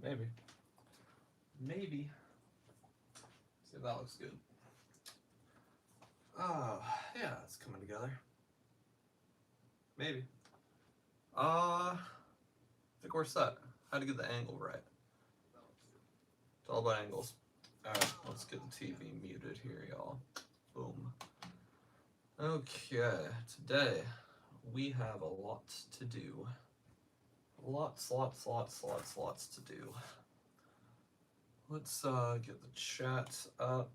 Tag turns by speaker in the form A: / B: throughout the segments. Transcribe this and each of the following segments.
A: Maybe. Maybe. See if that looks good. Oh, yeah, it's coming together. Maybe. I think we're set. How to get the angle right. It's all about angles. Alright, let's get the TV muted here, y'all. Boom. Okay, today we have a lot to do. Lots to do. Let's get the chat up.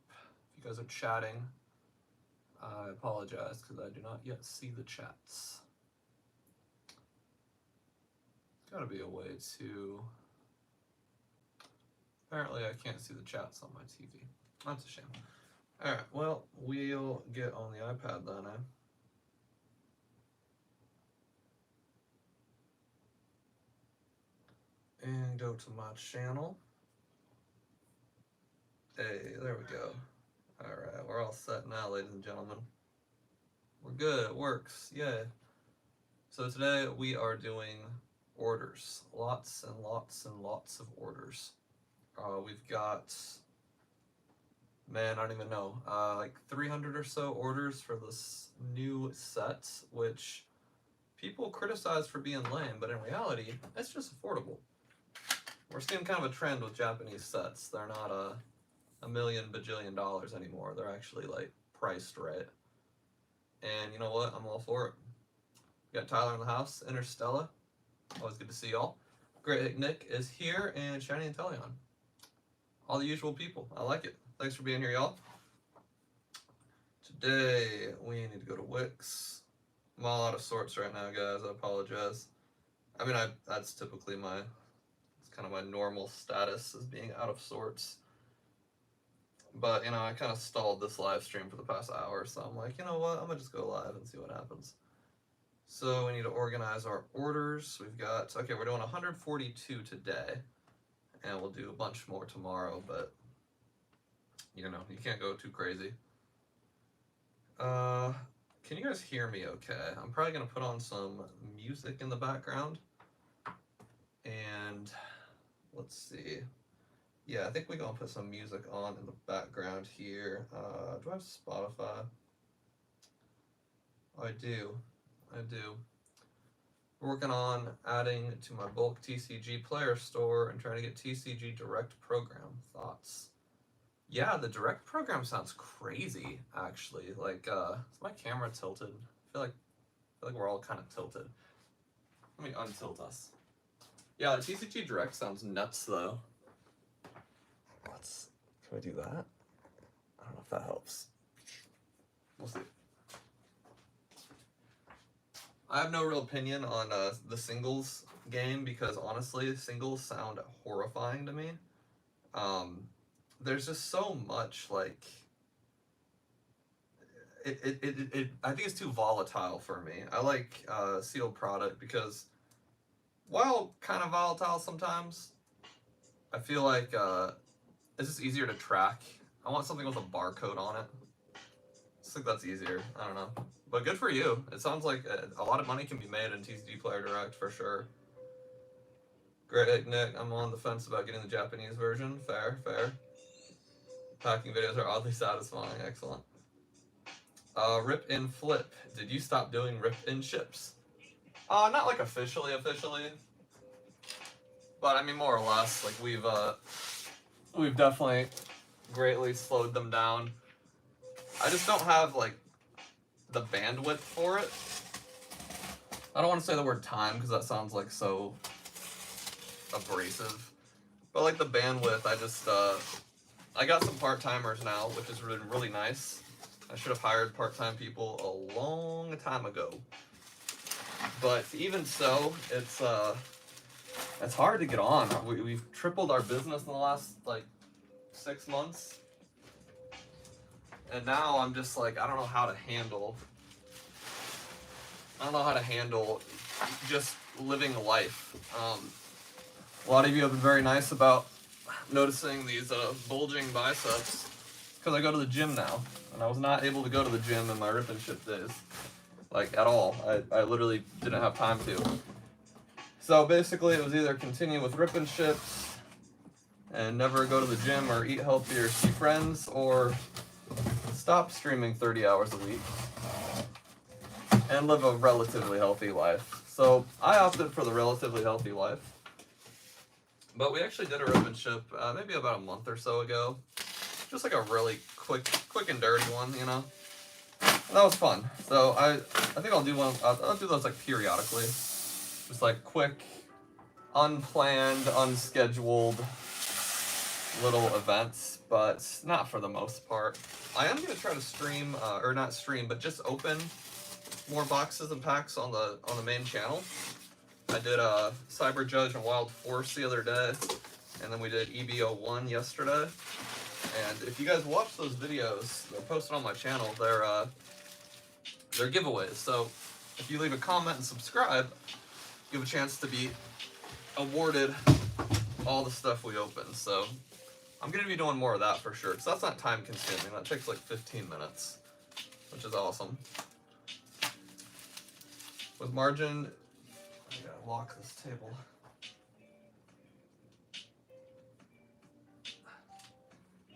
A: If you guys are chatting, I apologize because I do not yet see the chats. There's gotta be a way to... Apparently I can't see the chats on my TV. That's a shame. Alright, well, we'll get on the iPad then, and go to my channel. Hey, there we go. Alright, we're all set now, ladies and gentlemen. We're good, it works, yay. So today we are doing orders. Lots and lots of orders. We've got, man, I don't even know, like 300 or so orders for this new set, which people criticize for being lame, but in reality, it's just affordable. We're seeing kind of a trend with Japanese sets. They're not a million bajillion dollars anymore. They're actually like priced right. And you know what? I'm all for it. We got Tyler in the house, Interstella. Always good to see y'all. Great Nick is here, and Shiny and Teleon. All the usual people. I like it. Thanks for being here, y'all. Today we need to go to Wix. I'm all out of sorts right now, guys. I apologize. I mean, that's typically it's kind of my normal status as being out of sorts. But, you know, I kind of stalled this live stream for the past hour, so I'm like, you know what? I'm going to just go live and see what happens. So we need to organize our orders. We've got, okay, we're doing 142 today, and we'll do a bunch more tomorrow, but, you know, you can't go too crazy. Can you guys hear me okay? I'm probably going to put on some music in the background, and let's see. Yeah, I think we're going to put some music on in the background here. Do I have Spotify? Oh, I do. We're working on adding to my bulk TCG player store and trying to get TCG direct program. Thoughts? Yeah, the direct program sounds crazy, actually. Like, is my camera tilted? I feel like we're all kind of tilted. Let me untilt us. Yeah, the TCG direct sounds nuts, though. Can we do that? I don't know if that helps. We'll see. I have no real opinion on the singles game because honestly, singles sound horrifying to me. There's just so much like I think it's too volatile for me. I like sealed product because while kind of volatile sometimes, I feel like it's just easier to track. I want something with a barcode on it. I just think that's easier. I don't know. But good for you. It sounds like a lot of money can be made in TCG Player Direct for sure. Great, Nick. I'm on the fence about getting the Japanese version. Fair. Packing videos are oddly satisfying. Excellent. Rip and Flip. Did you stop doing rip and ships? Not like officially. But I mean, more or less. Like we've definitely greatly slowed them down. I just don't have like the bandwidth for it. I don't want to say the word time because that sounds like so abrasive. But like the bandwidth, I got some part-timers now, which has been really nice. I should have hired part-time people a long time ago. But even so, it's hard to get on. We've tripled our business in the last like 6 months. And now I'm just like, I don't know how to handle just living life. A lot of you have been very nice about noticing these bulging biceps because I go to the gym now. And I was not able to go to the gym in my rip and ship days. Like, at all. I literally didn't have time to. So basically it was either continue with rip and ships and never go to the gym or eat healthy or see friends or stop streaming 30 hours a week and live a relatively healthy life. So I opted for the relatively healthy life. But we actually did a rip and ship maybe about a month or so ago. Just like a really quick and dirty one, you know? And that was fun. So I think I'll do one. I'll do those like periodically. Just like quick, unplanned, unscheduled little events, but not for the most part. I am gonna try to stream, or not stream, but just open more boxes and packs on the main channel. I did Cyber Judge and Wild Force the other day, and then we did EB01 yesterday. And if you guys watch those videos, they're posted on my channel. They're giveaways. So if you leave a comment and subscribe, you have a chance to be awarded all the stuff we open. So I'm gonna be doing more of that for sure. So that's not time consuming. That takes like 15 minutes, which is awesome. With margin, I gotta lock this table.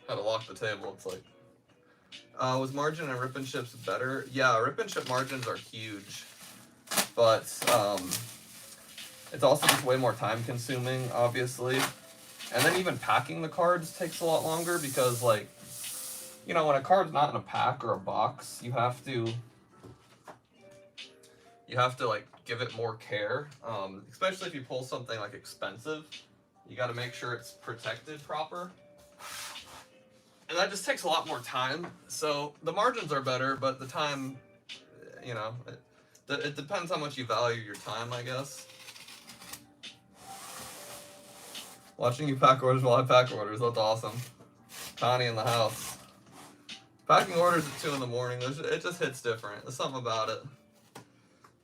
A: How to lock the table, it's like. Was margin and rip and ships better? Yeah, rip and ship margins are huge. But it's also just way more time consuming, obviously. And then even packing the cards takes a lot longer because, like, you know, when a card's not in a pack or a box, you have to like give it more care. Especially if you pull something like expensive, you got to make sure it's protected proper. And that just takes a lot more time. So the margins are better, but the time, you know, it depends how much you value your time, I guess. Watching you pack orders while I pack orders, that's awesome. Connie in the house. Packing orders at 2 in the morning, it just hits different. There's something about it.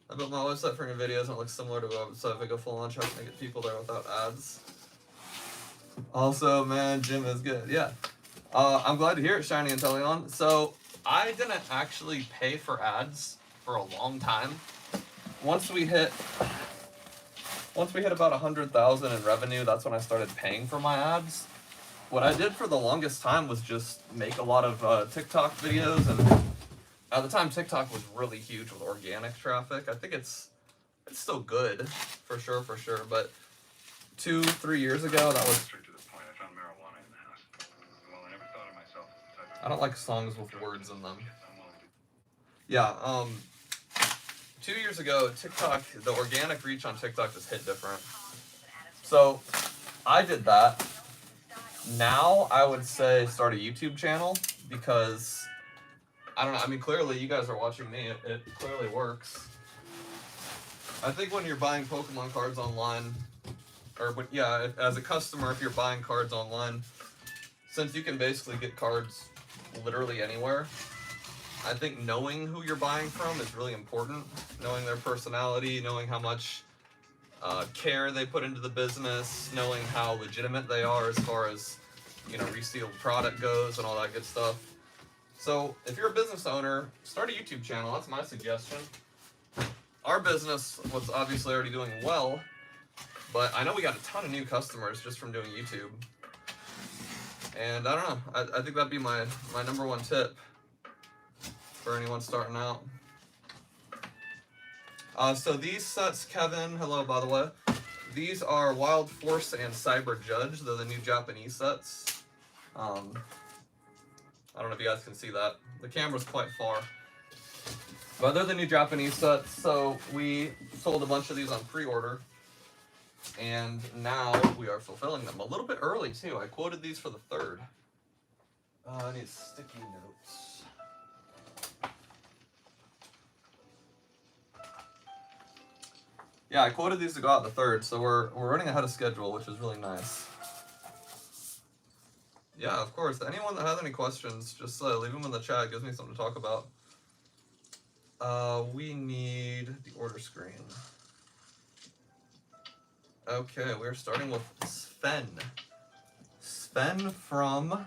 A: I built my website for new videos and it looks similar to a website. If I go full on, try to get people there without ads. Also, man, gym is good. Yeah. I'm glad to hear it, Shiny and Teleon. So I didn't actually pay for ads for a long time. Once we hit about 100,000 in revenue, that's when I started paying for my ads. What I did for the longest time was just make a lot of TikTok videos, and at the time TikTok was really huge with organic traffic. I think it's still good for sure, but 2-3 years ago that was. I don't like songs with words in them. Yeah, 2 years ago, TikTok, the organic reach on TikTok just hit different. So I did that. Now I would say start a YouTube channel because, I don't know, I mean, clearly you guys are watching me, it clearly works. I think when you're buying Pokemon cards online, or yeah, as a customer, if you're buying cards online, since you can basically get cards literally anywhere, I think knowing who you're buying from is really important. Knowing their personality, knowing how much care they put into the business, knowing how legitimate they are as far as, you know, resealed product goes and all that good stuff. So if you're a business owner, start a YouTube channel. That's my suggestion. Our business was obviously already doing well, but I know we got a ton of new customers just from doing YouTube. And I don't know, I think that'd be my number one tip for anyone starting out. So these sets, Kevin, hello by the way, these are Wild Force and Cyber Judge. They're the new Japanese sets. I don't know if you guys can see that. The camera's quite far. But they're the new Japanese sets, so we sold a bunch of these on pre-order. And now we are fulfilling them a little bit early too. I quoted these for the 3rd. I need sticky notes. Yeah, I quoted these to go out the 3rd, so we're running ahead of schedule, which is really nice. Yeah, of course. Anyone that has any questions, just leave them in the chat. It gives me something to talk about. We need the order screen. Okay, we're starting with Sven. Sven from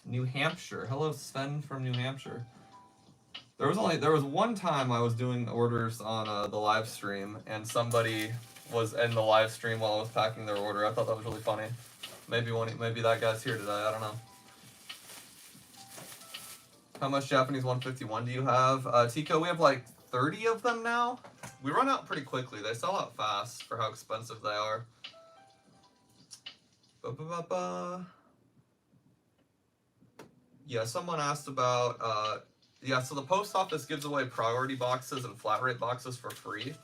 A: New Hampshire. Hello, Sven from New Hampshire. There was one time I was doing orders on the live stream, and somebody was in the live stream while I was packing their order. I thought that was really funny. Maybe maybe that guy's here today. I don't know. How much Japanese 151 do you have? Tico, we have like 30 of them now. We run out pretty quickly. They sell out fast for how expensive they are. Yeah, someone asked about, yeah, so the post office gives away priority boxes and flat rate boxes for free.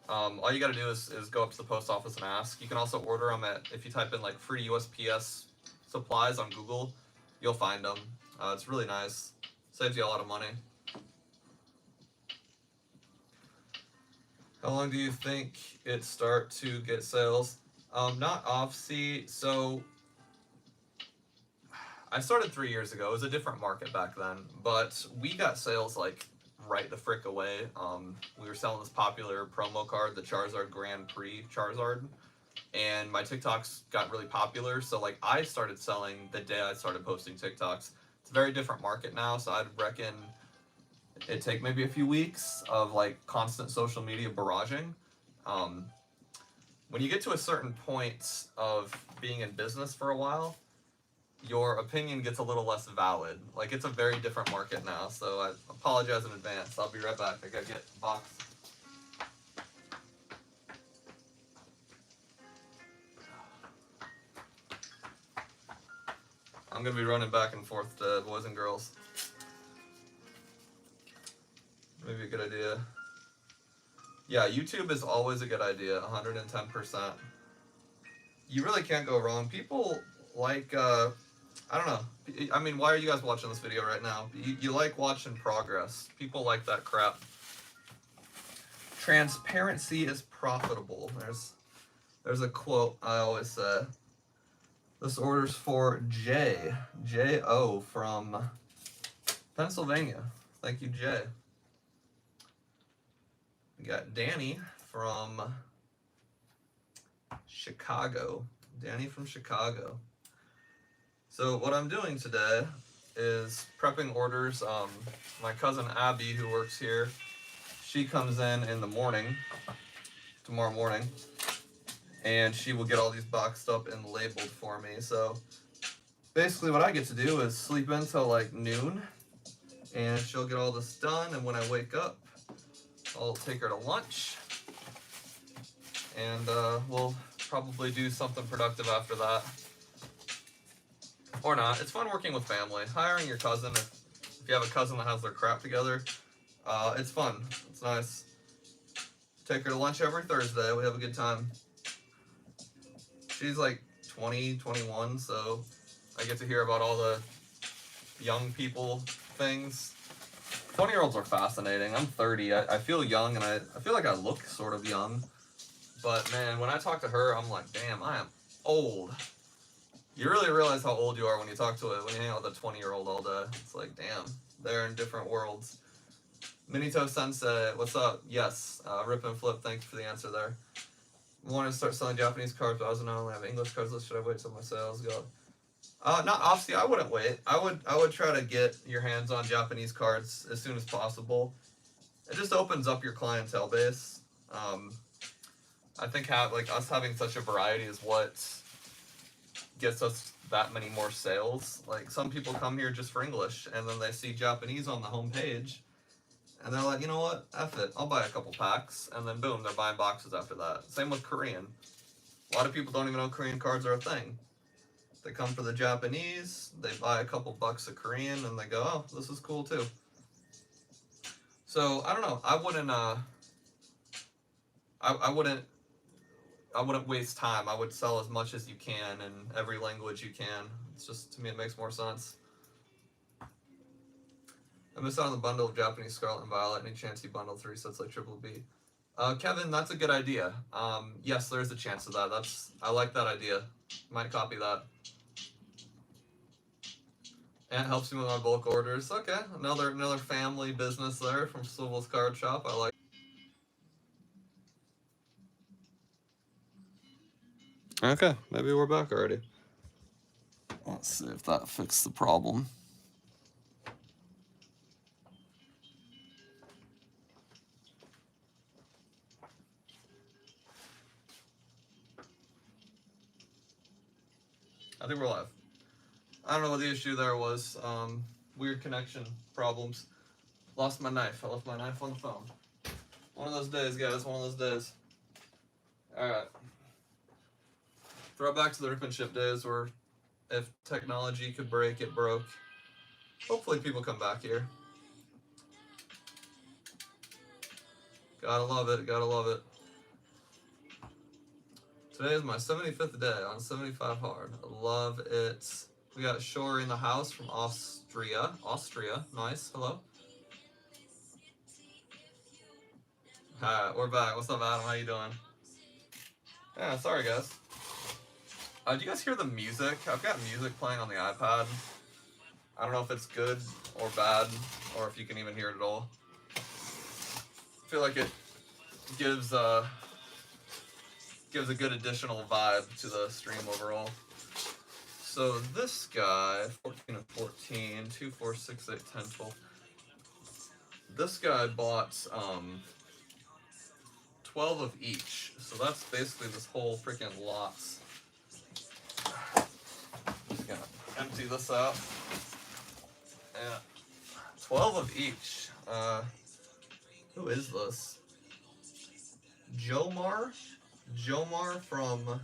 A: All you gotta do is go up to the post office and ask. You can also order them if you type in like free USPS supplies on Google, you'll find them. It's really nice. Saves you a lot of money. How long do you think it start to get sales? Not off-seat, so I started 3 years ago. It was a different market back then, but we got sales like right the frick away. We were selling this popular promo card, the Charizard Grand Prix Charizard, and my TikToks got really popular. So like I started selling the day I started posting TikToks. It's a very different market now, so I'd reckon it'd take maybe a few weeks of like constant social media barraging. When you get to a certain point of being in business for a while, your opinion gets a little less valid. Like, it's a very different market now, so I apologize in advance. I'll be right back. I gotta get a box. I'm gonna be running back and forth to boys and girls. Maybe a good idea. Yeah, YouTube is always a good idea, 110%. You really can't go wrong. People like, I don't know. I mean, why are you guys watching this video right now? You like watching progress. People like that crap. Transparency is profitable. There's a quote I always say. This order's for J.O. from Pennsylvania. Thank you, Jay. We got Danny from Chicago. Danny from Chicago. So what I'm doing today is prepping orders. My cousin Abby, who works here, she comes in the morning, tomorrow morning, and she will get all these boxed up and labeled for me. So basically what I get to do is sleep in till like noon, and she'll get all this done, and when I wake up, I'll take her to lunch, and we'll probably do something productive after that. Or not. It's fun working with family. Hiring your cousin, if you have a cousin that has their crap together, it's fun. It's nice. Take her to lunch every Thursday. We have a good time. She's like 20, 21, so I get to hear about all the young people things. 20-year-olds are fascinating. I'm 30. I feel young, and I feel like I look sort of young. But, man, when I talk to her, I'm like, damn, I am old. You really realize how old you are when you talk to it, when you hang out with a 20-year-old all day. It's like, damn, they're in different worlds. Minito Sensei, what's up? Yes, Rip and Flip, thank you for the answer there. I wanted to start selling Japanese cards, but I don't only have English cards list. Should I wait till my sales go? Not obviously, I wouldn't wait. I would try to get your hands on Japanese cards as soon as possible. It just opens up your clientele base. I think us having such a variety is what gets us that many more sales. Like, some people come here just for English, and then they see Japanese on the home page, and they're like, you know what, F it, I'll buy a couple packs, and then boom, they're buying boxes after that. Same with Korean. A lot of people don't even know Korean cards are a thing. They come for the Japanese, they buy a couple bucks of Korean, and they go, oh, this is cool too. So, I don't know, I wouldn't waste time. I would sell as much as you can in every language you can. It's just, to me, it makes more sense. I missed out on the bundle of Japanese Scarlet and Violet. Any chance you bundle 3 sets like Triple B? Kevin, that's a good idea. Yes, there's a chance of that. I like that idea. Might copy that. And it helps me with my bulk orders. Okay, another family business there from Swivel's Card Shop. I like. Okay, maybe we're back already. Let's see if that fixed the problem. I think we're live. I don't know what the issue there was. Weird connection problems. Lost my knife. I left my knife on the phone. One of those days, guys. One of those days. Alright. Throwback to the rip and ship days where if technology could break, it broke. Hopefully people come back here. Gotta love it. Gotta love it. Today is my 75th day on 75 Hard. Love it. We got Shore in the house from Austria. Nice. Hello. Alright, we're back. What's up, Adam? How you doing? Yeah, sorry, guys. Do you guys hear the music? I've got music playing on the iPad. I don't know if it's good or bad, or if you can even hear it at all. I feel like it gives a good additional vibe to the stream overall. So this guy, 14 of 14, 2, 4, 6, 8, 10, 12. This guy bought 12 of each. So that's basically this whole freaking lot. Just gonna empty this out. Yeah. 12 of each. Who is this? Jomar from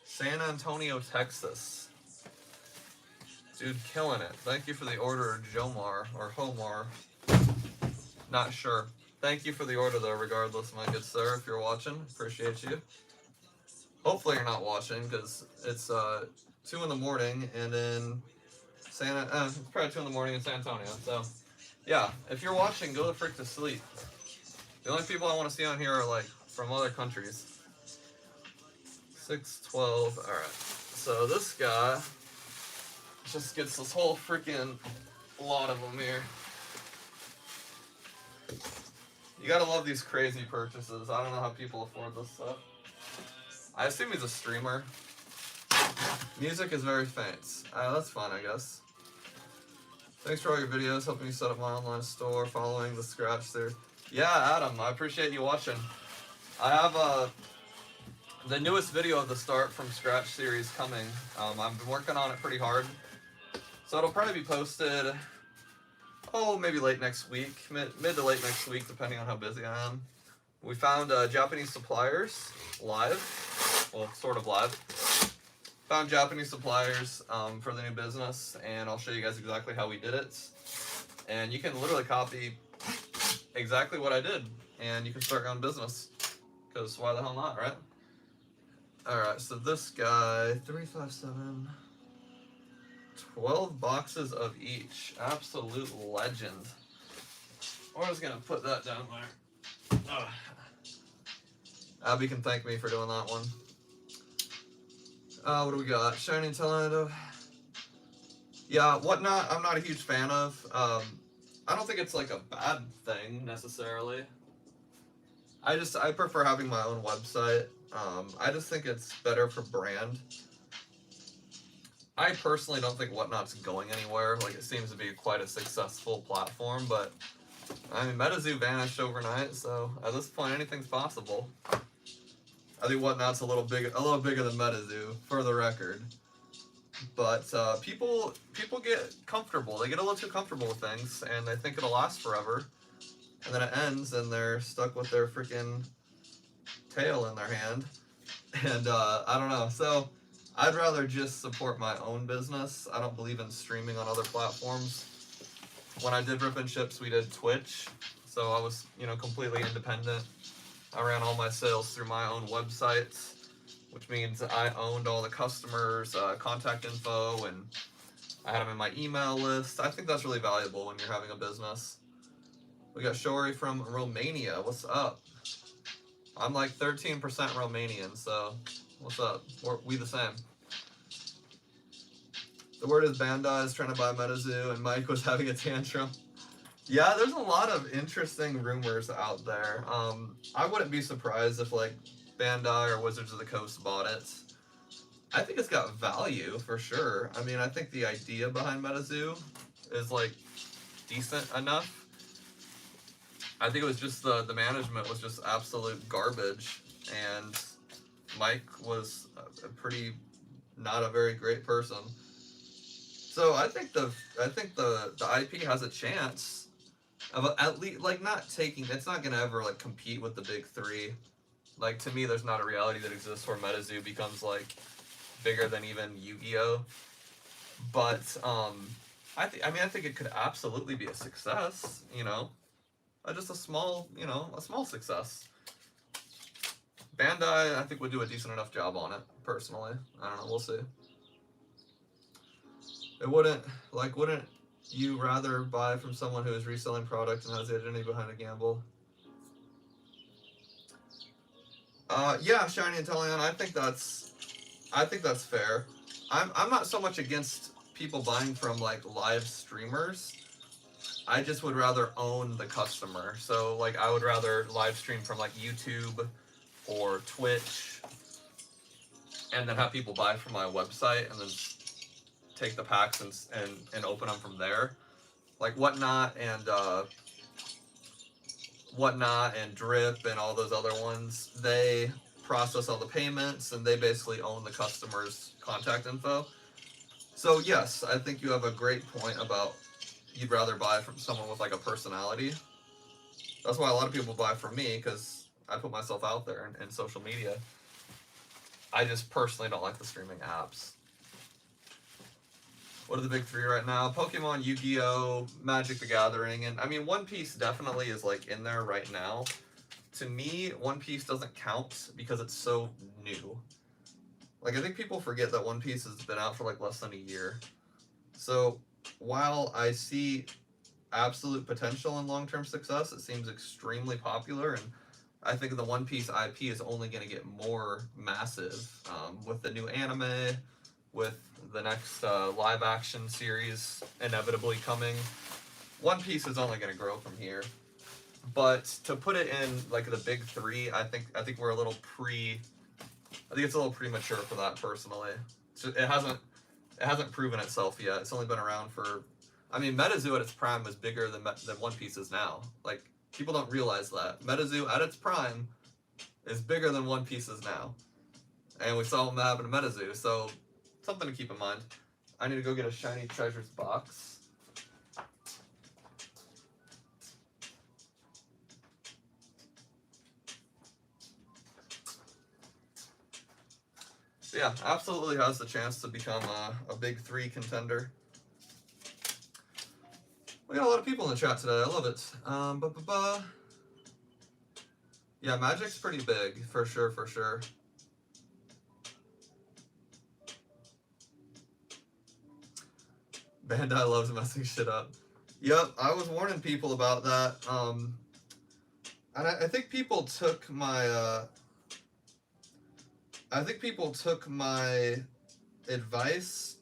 A: San Antonio, Texas. Dude, killing it. Thank you for the order, Jomar, or Homar. Not sure. Thank you for the order, though, regardless, my good sir, if you're watching. Appreciate you. Hopefully you're not watching, because it's 2 in the morning, and in it's probably 2 in the morning in San Antonio, so yeah, if you're watching, go the frick to sleep. The only people I want to see on here are, like, from other countries. 6, 12, alright. So this guy just gets this whole freaking lot of them here. You gotta love these crazy purchases. I don't know how people afford this stuff. I assume he's a streamer. Music is very faint. That's fine, I guess. Thanks for all your videos, helping me set up my online store, following the Scratch series. Yeah, Adam, I appreciate you watching. I have the newest video of the Start from Scratch series coming. I've been working on it pretty hard. So it'll probably be posted, maybe late next week, mid to late next week, depending on how busy I am. We found Japanese suppliers live, well, sort of live. Found Japanese suppliers for the new business, and I'll show you guys exactly how we did it. And you can literally copy exactly what I did, and you can start your own business. Because why the hell not, right? Alright, so this guy, 3, 5, 7, 12 boxes of each. Absolute legend. We're just going to put that down there. Abby can thank me for doing that one. What do we got? Shining Talent. Yeah, Whatnot, I'm not a huge fan of. I don't think it's like a bad thing necessarily. I prefer having my own website. I just think it's better for brand. I personally don't think Whatnot's going anywhere. Like, it seems to be quite a successful platform, but I mean, MetaZoo vanished overnight, so at this point, anything's possible. I think Whatnot's a little bigger than MetaZoo, for the record. But people get comfortable. They get a little too comfortable with things, and they think it'll last forever. And then it ends, and they're stuck with their freaking tail in their hand. And I don't know. So I'd rather just support my own business. I don't believe in streaming on other platforms. When I did Rip and Ships, we did Twitch. So I was, completely independent. I ran all my sales through my own website, which means I owned all the customers' contact info, and I had them in my email list. I think that's really valuable when you're having a business. We got Shori from Romania. What's up? I'm like 13% Romanian, so what's up? We the same. The word is Bandai is trying to buy MetaZoo, and Mike was having a tantrum. Yeah, there's a lot of interesting rumors out there. I wouldn't be surprised if, like, Bandai or Wizards of the Coast bought it. I think it's got value, for sure. I mean, I think the idea behind MetaZoo is, like, decent enough. I think it was just the management was just absolute garbage, and Mike was a pretty not a very great person. So I think the IP has a chance of at least like not taking. It's not gonna ever like compete with the big three. Like to me, there's not a reality that exists where MetaZoo becomes like bigger than even Yu-Gi-Oh. But I think it could absolutely be a success. You know, just a small success. Bandai, I think, would do a decent enough job on it. Personally, I don't know. We'll see. It wouldn't you rather buy from someone who is reselling product and has the identity behind a gamble? Yeah, Shiny Intellion, I think that's fair. I'm not so much against people buying from like live streamers. I just would rather own the customer. So like I would rather live stream from like YouTube or Twitch and then have people buy from my website and then take the packs and open them from there. Like Whatnot and Drip and all those other ones, they process all the payments and they basically own the customer's contact info. So yes, I think you have a great point about you'd rather buy from someone with like a personality. That's why a lot of people buy from me, because I put myself out there in social media. I just personally don't like the streaming apps. What are the big three right now? Pokemon, Yu-Gi-Oh, Magic the Gathering, and I mean One Piece definitely is like in there right now. To me, One Piece doesn't count because it's so new. Like I think people forget that One Piece has been out for like less than a year. So while I see absolute potential in long-term success, it seems extremely popular, and I think the One Piece IP is only going to get more massive with the new anime, with the next live-action series inevitably coming. One Piece is only going to grow from here. But to put it in like the big three, I think we're a little I think it's a little premature for that personally. It hasn't proven itself yet. It's only been around for. I mean, MetaZoo at its prime was bigger than One Piece is now. Like people don't realize that MetaZoo at its prime is bigger than One Piece is now, and we saw what happened to MetaZoo. So something to keep in mind. I need to go get a Shiny Treasures box. So yeah, absolutely has the chance to become a big three contender. We got a lot of people in the chat today. I love it. Yeah, Magic's pretty big, for sure, for sure. Bandai loves messing shit up. Yep, I was warning people about that. And I think people took my advice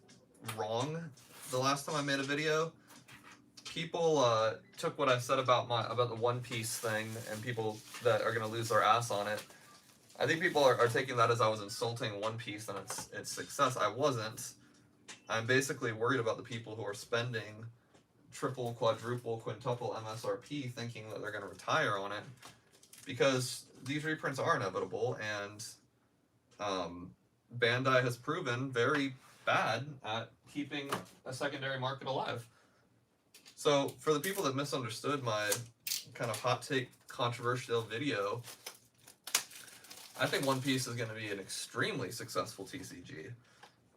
A: wrong the last time I made a video. People took what I said about the One Piece thing, and people that are gonna lose their ass on it. I think people are taking that as I was insulting One Piece and its success. I wasn't. I'm basically worried about the people who are spending triple, quadruple, quintuple MSRP thinking that they're gonna retire on it, because these reprints are inevitable, and Bandai has proven very bad at keeping a secondary market alive. So for the people that misunderstood my kind of hot take controversial video, I think One Piece is going to be an extremely successful TCG.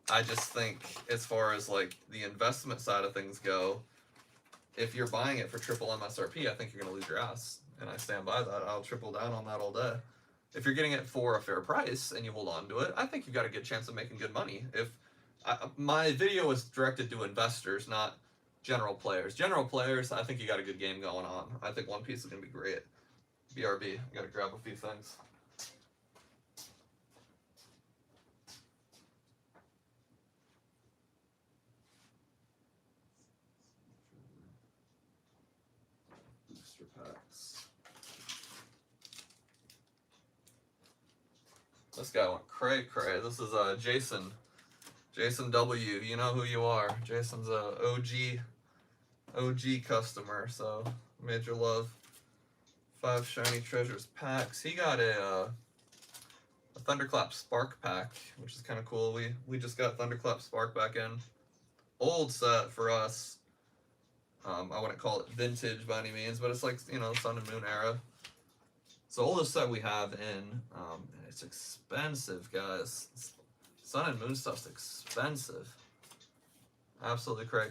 A: I just think as far as like the investment side of things go, if you're buying it for triple MSRP, I think you're going to lose your ass. And I stand by that. I'll triple down on that all day. If you're getting it for a fair price and you hold on to it, I think you've got a good chance of making good money. My video was directed to investors, not general players. General players, I think you got a good game going on. I think One Piece is going to be great. BRB, I got to grab a few things. Booster packs. This guy went cray. This is Jason. Jason W. You know who you are. Jason's a OG customer, so major love. 5 Shiny Treasures packs. He got a Thunderclap Spark pack, which is kind of cool. We just got Thunderclap Spark back in. Old set for us. I wouldn't call it vintage by any means, but it's like, you know, Sun and Moon era. It's the oldest set we have in, and it's expensive, guys. Sun and Moon stuff's expensive. Absolutely cray.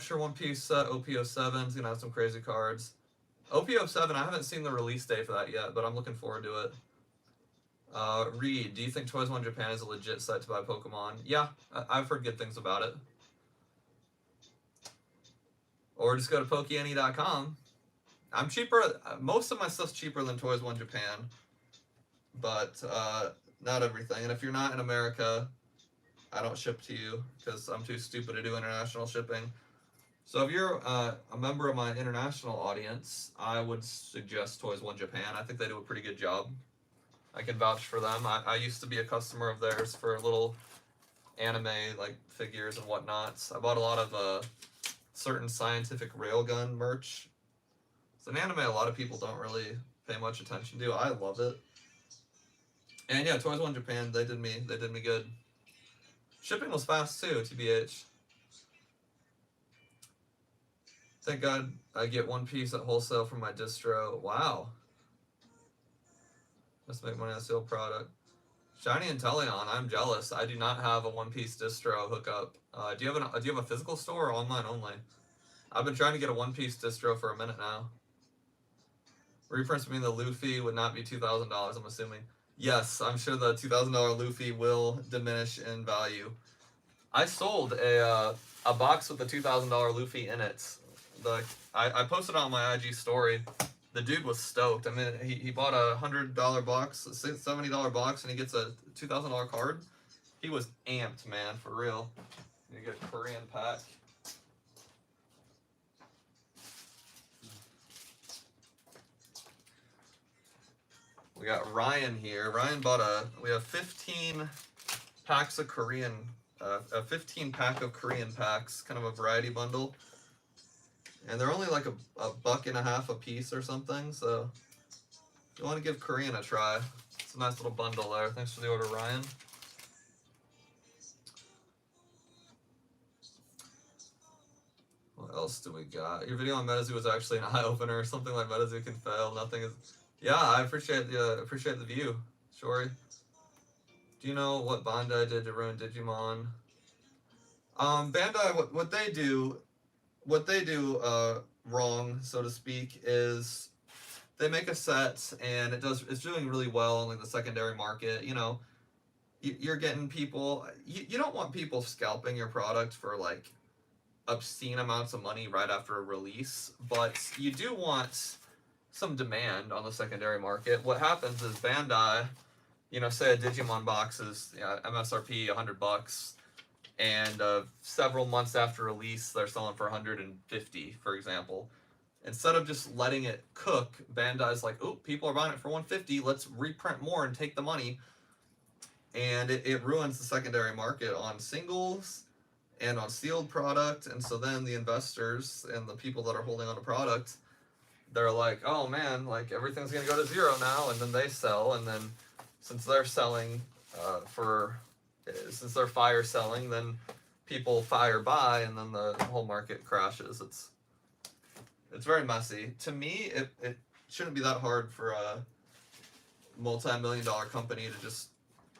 A: Sure, One Piece set, OP07's gonna have some crazy cards. OP07, I haven't seen the release date for that yet, but I'm looking forward to it. Reed, do you think Toys One Japan is a legit site to buy Pokemon? Yeah, I've heard good things about it. Or just go to PokeNE.com. I'm cheaper. Most of my stuff's cheaper than Toys One Japan, but not everything. And if you're not in America, I don't ship to you because I'm too stupid to do international shipping. So if you're a member of my international audience, I would suggest Toys One Japan. I think they do a pretty good job. I can vouch for them. I used to be a customer of theirs for little anime like figures and whatnot. I bought a lot of certain scientific railgun merch. It's an anime a lot of people don't really pay much attention to. I love it. And yeah, Toys One Japan, they did me good. Shipping was fast too, TBH. Thank God I get One Piece at wholesale from my distro. Wow. Let's make money on a sealed product. Shiny Inteleon, I'm jealous. I do not have a One Piece distro hookup. Do you have a physical store or online only? I've been trying to get a One Piece distro for a minute now. Reprints mean the Luffy would not be $2,000, I'm assuming. Yes, I'm sure the $2,000 Luffy will diminish in value. I sold a box with a $2,000 Luffy in it. I posted it on my IG story. The dude was stoked. I mean, he bought a $100 box, a $70 box, and he gets a $2,000 card. He was amped, man, for real. You get a Korean pack. We got Ryan here. Ryan bought we have 15 packs of Korean, a 15 pack of Korean packs, kind of a variety bundle. And they're only like a $1.50 a piece or something, so if you want to give Korean a try, it's a nice little bundle there. Thanks for the order, Ryan. What else do we got? Your video on MetaZoo was actually an eye-opener. Something like MetaZoo can fail. Nothing is... Yeah, I appreciate the view, Shori. Do you know what Bandai did to ruin Digimon? Bandai, what they do wrong, so to speak, is they make a set and it's doing really well in like the secondary market. You know, you're getting people. You don't want people scalping your product for like obscene amounts of money right after a release, but you do want some demand on the secondary market. What happens is Bandai, you know, say a Digimon box is MSRP $100, and several months after release they're selling for 150, for example. Instead of just letting it cook, Bandai's like, oh, people are buying it for 150, let's reprint more and take the money. And it ruins the secondary market on singles and on sealed product. And so then the investors and the people that are holding on to product, they're like, oh man, like everything's gonna go to zero now, and then they sell, and then since they're selling since they're fire selling, then people fire buy, and then the whole market crashes. It's very messy. To me, it shouldn't be that hard for a multi-million-dollar company to just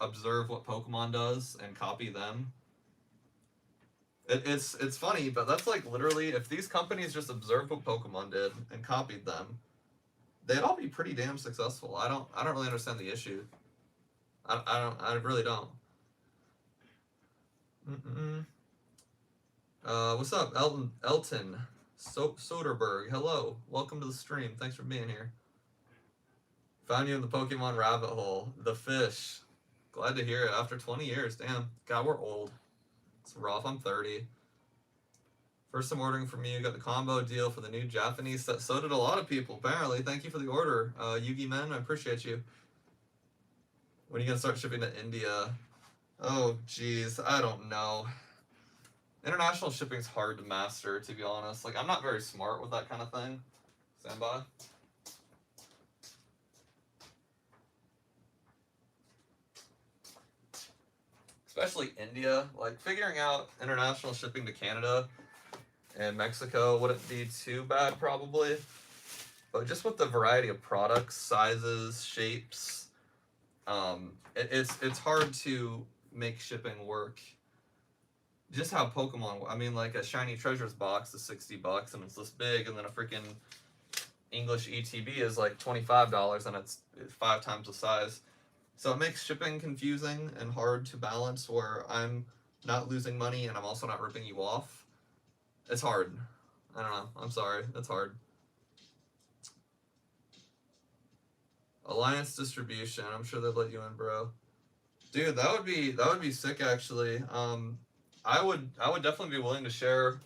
A: observe what Pokemon does and copy them. It's funny, but that's like literally, if these companies just observed what Pokemon did and copied them, they'd all be pretty damn successful. I don't really understand the issue. I really don't. What's up, Elton Soderberg? Hello, welcome to the stream. Thanks for being here. Found you in the Pokemon rabbit hole. The fish. Glad to hear it. After 20 years, damn. God, we're old. It's rough. I'm 30. First time ordering from you. Got the combo deal for the new Japanese set. So did a lot of people, apparently. Thank you for the order, Yugi Men. I appreciate you. When are you going to start shipping to India? Oh, geez. I don't know. International shipping's hard to master, to be honest. Like, I'm not very smart with that kind of thing. Stand by. especially India. Like, figuring out international shipping to Canada and Mexico wouldn't be too bad, probably. But just with the variety of products, sizes, shapes, it's hard to make shipping work. Just how Pokemon, I mean, like a Shiny Treasures box is $60 and it's this big, and then a freaking English ETB is like $25 and it's 5 times the size. So it makes shipping confusing and hard to balance, where I'm not losing money and I'm also not ripping you off. It's hard. I don't know. I'm sorry. It's hard. Alliance distribution. I'm sure they'd let you in, bro. Dude, that would be sick, actually. I would definitely be willing to share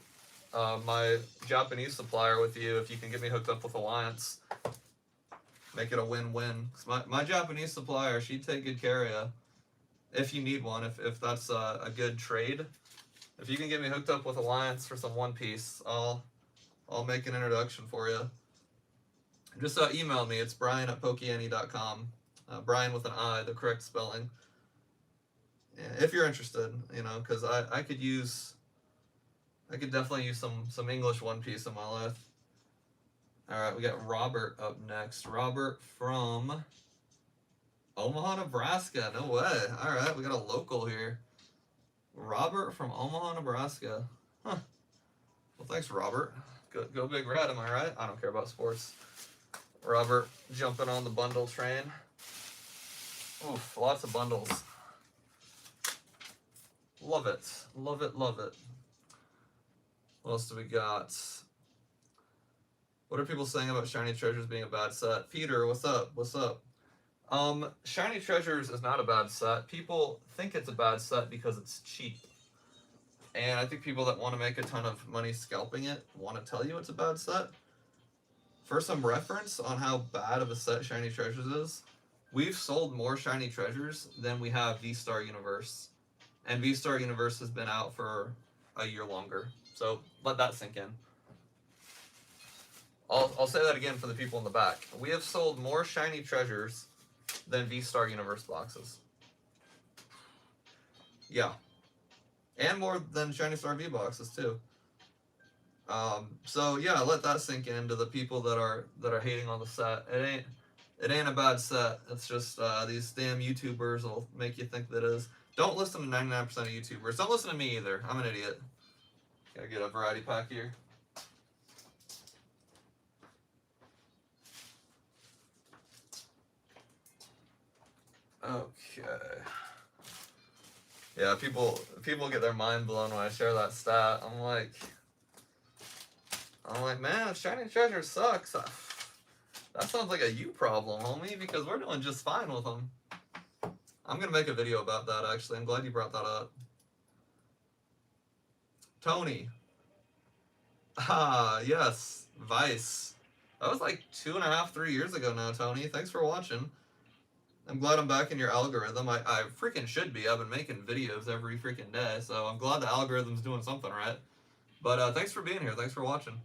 A: my Japanese supplier with you if you can get me hooked up with Alliance. Make it a win-win. My Japanese supplier, she'd take good care of you if you need one. If that's a good trade, if you can get me hooked up with Alliance for some One Piece, I'll make an introduction for you. Just email me. It's Brian@PokeNE.com. Brian with an I, the correct spelling. Yeah, if you're interested, you know, because I could definitely use some English One Piece in my life. All right, we got Robert up next. Robert from Omaha, Nebraska. No way. All right, we got a local here. Robert from Omaha, Nebraska. Huh. Well, thanks, Robert. Go Big Red, am I right? I don't care about sports. Robert jumping on the bundle train. Oof, lots of bundles. Love it. Love it, love it. What else do we got? What are people saying about Shiny Treasures being a bad set? Peter, what's up? What's up? Shiny Treasures is not a bad set. People think it's a bad set because it's cheap. And I think people that want to make a ton of money scalping it want to tell you it's a bad set. For some reference on how bad of a set Shiny Treasures is, we've sold more Shiny Treasures than we have V-Star Universe. And V-Star Universe has been out for a year longer. So let that sink in. I'll say that again for the people in the back. We have sold more Shiny Treasures than V-Star Universe boxes. Yeah. And more than Shiny Star V boxes too. So yeah, let that sink into the people that are hating on the set. It ain't a bad set. It's just these damn YouTubers will make you think that it is. Don't listen to 99% of YouTubers. Don't listen to me either. I'm an idiot. Gotta get a variety pack here. Okay. Yeah, people get their mind blown when I share that stat. I'm like, man, if Shiny Treasure sucks, that sounds like a you problem, homie, because we're doing just fine with them. I'm gonna make a video about that, actually. I'm glad you brought that up. Tony. Ah, yes, Vice. That was like 2.5, 3 years ago now, Tony. Thanks for watching. I'm glad I'm back in your algorithm. I freaking should be. I've been making videos every freaking day, so I'm glad the algorithm's doing something right. But thanks for being here. Thanks for watching.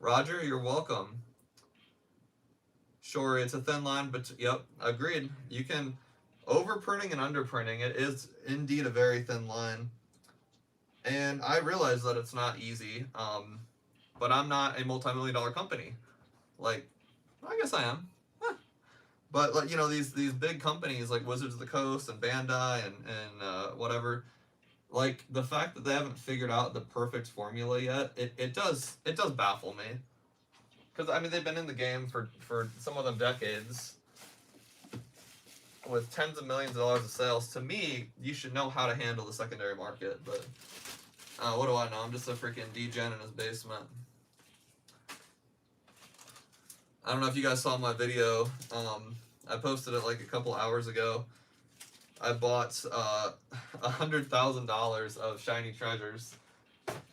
A: Roger, you're welcome. Sure, it's a thin line, but yep, agreed. You can overprinting and underprinting. It is indeed a very thin line, and I realize that it's not easy. But I'm not a multi-million-dollar company. Like, I guess I am. But like, you know, these big companies like Wizards of the Coast and Bandai and whatever, like the fact that they haven't figured out the perfect formula yet, it does baffle me. Because I mean, they've been in the game for some of them decades, with tens of millions of dollars of sales. To me, you should know how to handle the secondary market. But what do I know? I'm just a freaking degen in his basement. I don't know if you guys saw my video. I posted it like a couple hours ago. I bought $100,000 of Shiny Treasures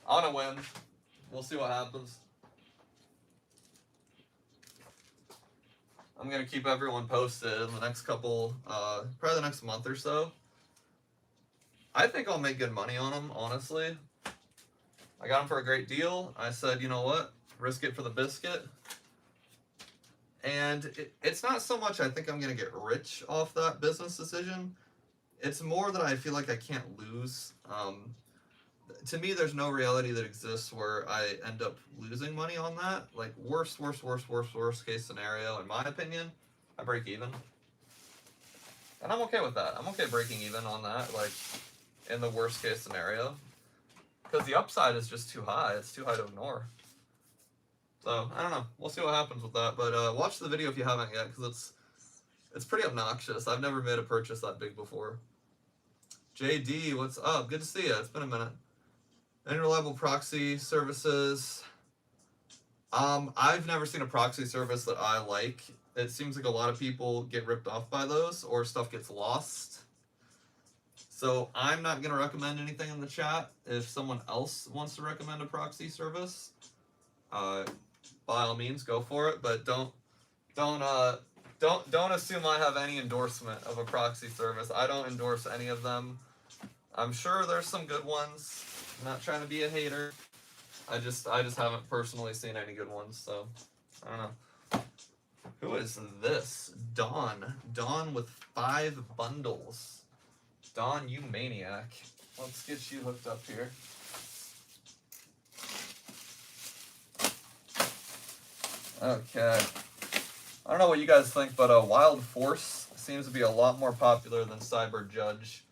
A: on a whim. We'll see what happens. I'm gonna keep everyone posted in the next couple, probably the next month or so. I think I'll make good money on them, honestly. I got them for a great deal. I said, you know what? Risk it for the biscuit. And it's not so much I think I'm going to get rich off that business decision. it's more that I feel like I can't lose. To me, there's no reality that exists where I end up losing money on that. Like, worst case scenario, in my opinion, I break even. And I'm okay with that. I'm okay breaking even on that, like, in the worst case scenario. Because the upside is just too high. It's too high to ignore. So, I don't know. We'll see what happens with that. But watch the video if you haven't yet, because it's pretty obnoxious. I've never made a purchase that big before. JD, what's up? Good to see you. It's been a minute. Unreliable proxy services. I've never seen a proxy service that I like. It seems like a lot of people get ripped off by those, or stuff gets lost. So I'm not going to recommend anything in the chat. If someone else wants to recommend a proxy service, by all means, go for it. But don't assume I have any endorsement of a proxy service. I don't endorse any of them. I'm sure there's some good ones. I'm not trying to be a hater. I just haven't personally seen any good ones, so I don't know. Who is this? Dawn. Dawn with 5 bundles. Dawn, you maniac. Let's get you hooked up here. Okay. I don't know what you guys think, but Wild Force seems to be a lot more popular than Cyber Judge.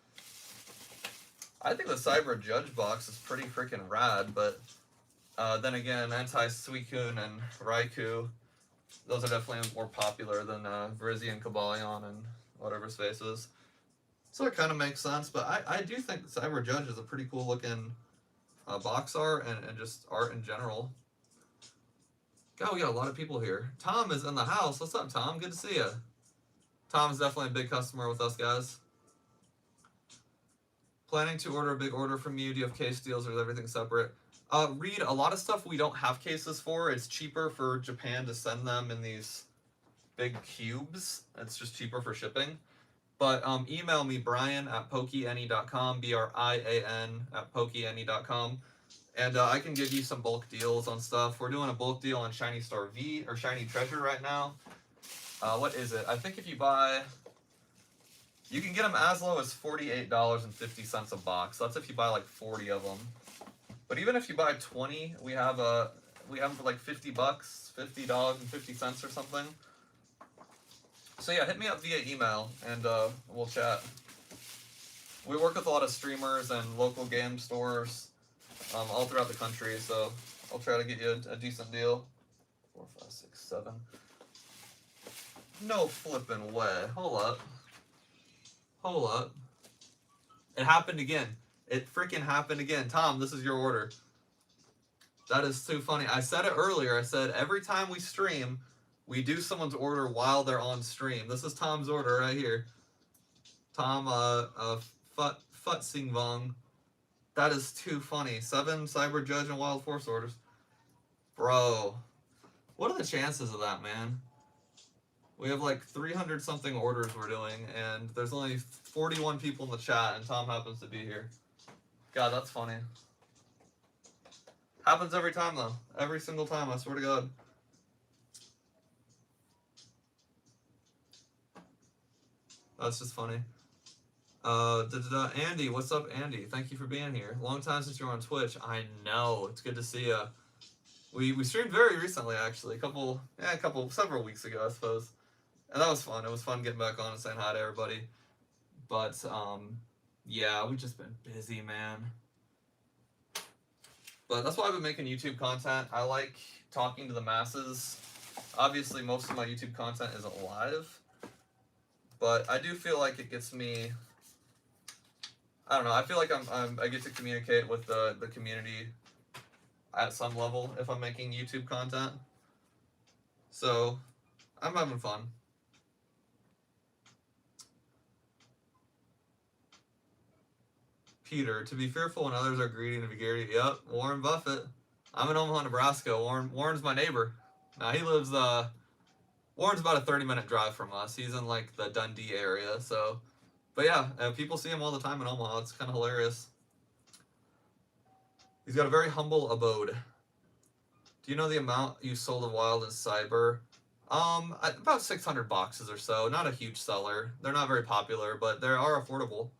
A: I think the Cyber Judge box is pretty freaking rad, but then again, Anti-Suicune and Raikou, those are definitely more popular than Virizion and Kabalion and whatever spaces. So it kind of makes sense, but I do think Cyber Judge is a pretty cool looking box art and just art in general. God, we got a lot of people here. Tom is in the house. What's up, Tom? Good to see you. Tom's definitely a big customer with us, guys. Planning to order a big order from you. Do you have case deals or is everything separate? Read, a lot of stuff we don't have cases for. It's cheaper for Japan to send them in these big cubes. It's just cheaper for shipping. But email me, Brian@PokeNE.com, BRIAN@PokeNE.com, and I can give you some bulk deals on stuff. We're doing a bulk deal on Shiny Star V, or Shiny Treasure right now. What is it? I think if you buy... You can get them as low as $48.50 a box. That's if you buy like 40 of them. But even if you buy 20, we have them for like $50, $50.50 or something. So yeah, hit me up via email and we'll chat. We work with a lot of streamers and local game stores all throughout the country, so I'll try to get you a decent deal. 4, 5, 6, 7. No flipping way. Hold up. Hold up. It happened again. It freaking happened again. Tom, this is your order. That is too funny. I said it earlier. I said every time we stream, we do someone's order while they're on stream. This is Tom's order right here. Tom, Futsingvong. That is too funny. 7 Cyber Judge and Wild Force orders. Bro. What are the chances of that, man? We have like 300 something orders we're doing, and there's only 41 people in the chat, and Tom happens to be here. God, that's funny. Happens every time, though. Every single time, I swear to God. That's just funny. Andy, what's up, Andy? Thank you for being here. Long time since you were on Twitch. I know. It's good to see you. We streamed very recently, actually. Several weeks ago, I suppose. And that was fun. It was fun getting back on and saying hi to everybody. But, yeah, we've just been busy, man. But that's why I've been making YouTube content. I like talking to the masses. Obviously, most of my YouTube content isn't live. But I do feel like it gets me... I don't know. I feel like I get to communicate with the community at some level if I'm making YouTube content. So, I'm having fun. Peter, to be fearful when others are greedy and to be greedy. Yep, Warren Buffett. I'm in Omaha, Nebraska. Warren's my neighbor. Now, he lives... Warren's about a 30-minute drive from us. He's in, like, the Dundee area, so... But yeah, people see him all the time in Omaha. It's kind of hilarious. He's got a very humble abode. Do you know the amount you sold of Wild and Cyber? About 600 boxes or so. Not a huge seller. They're not very popular, but they are affordable.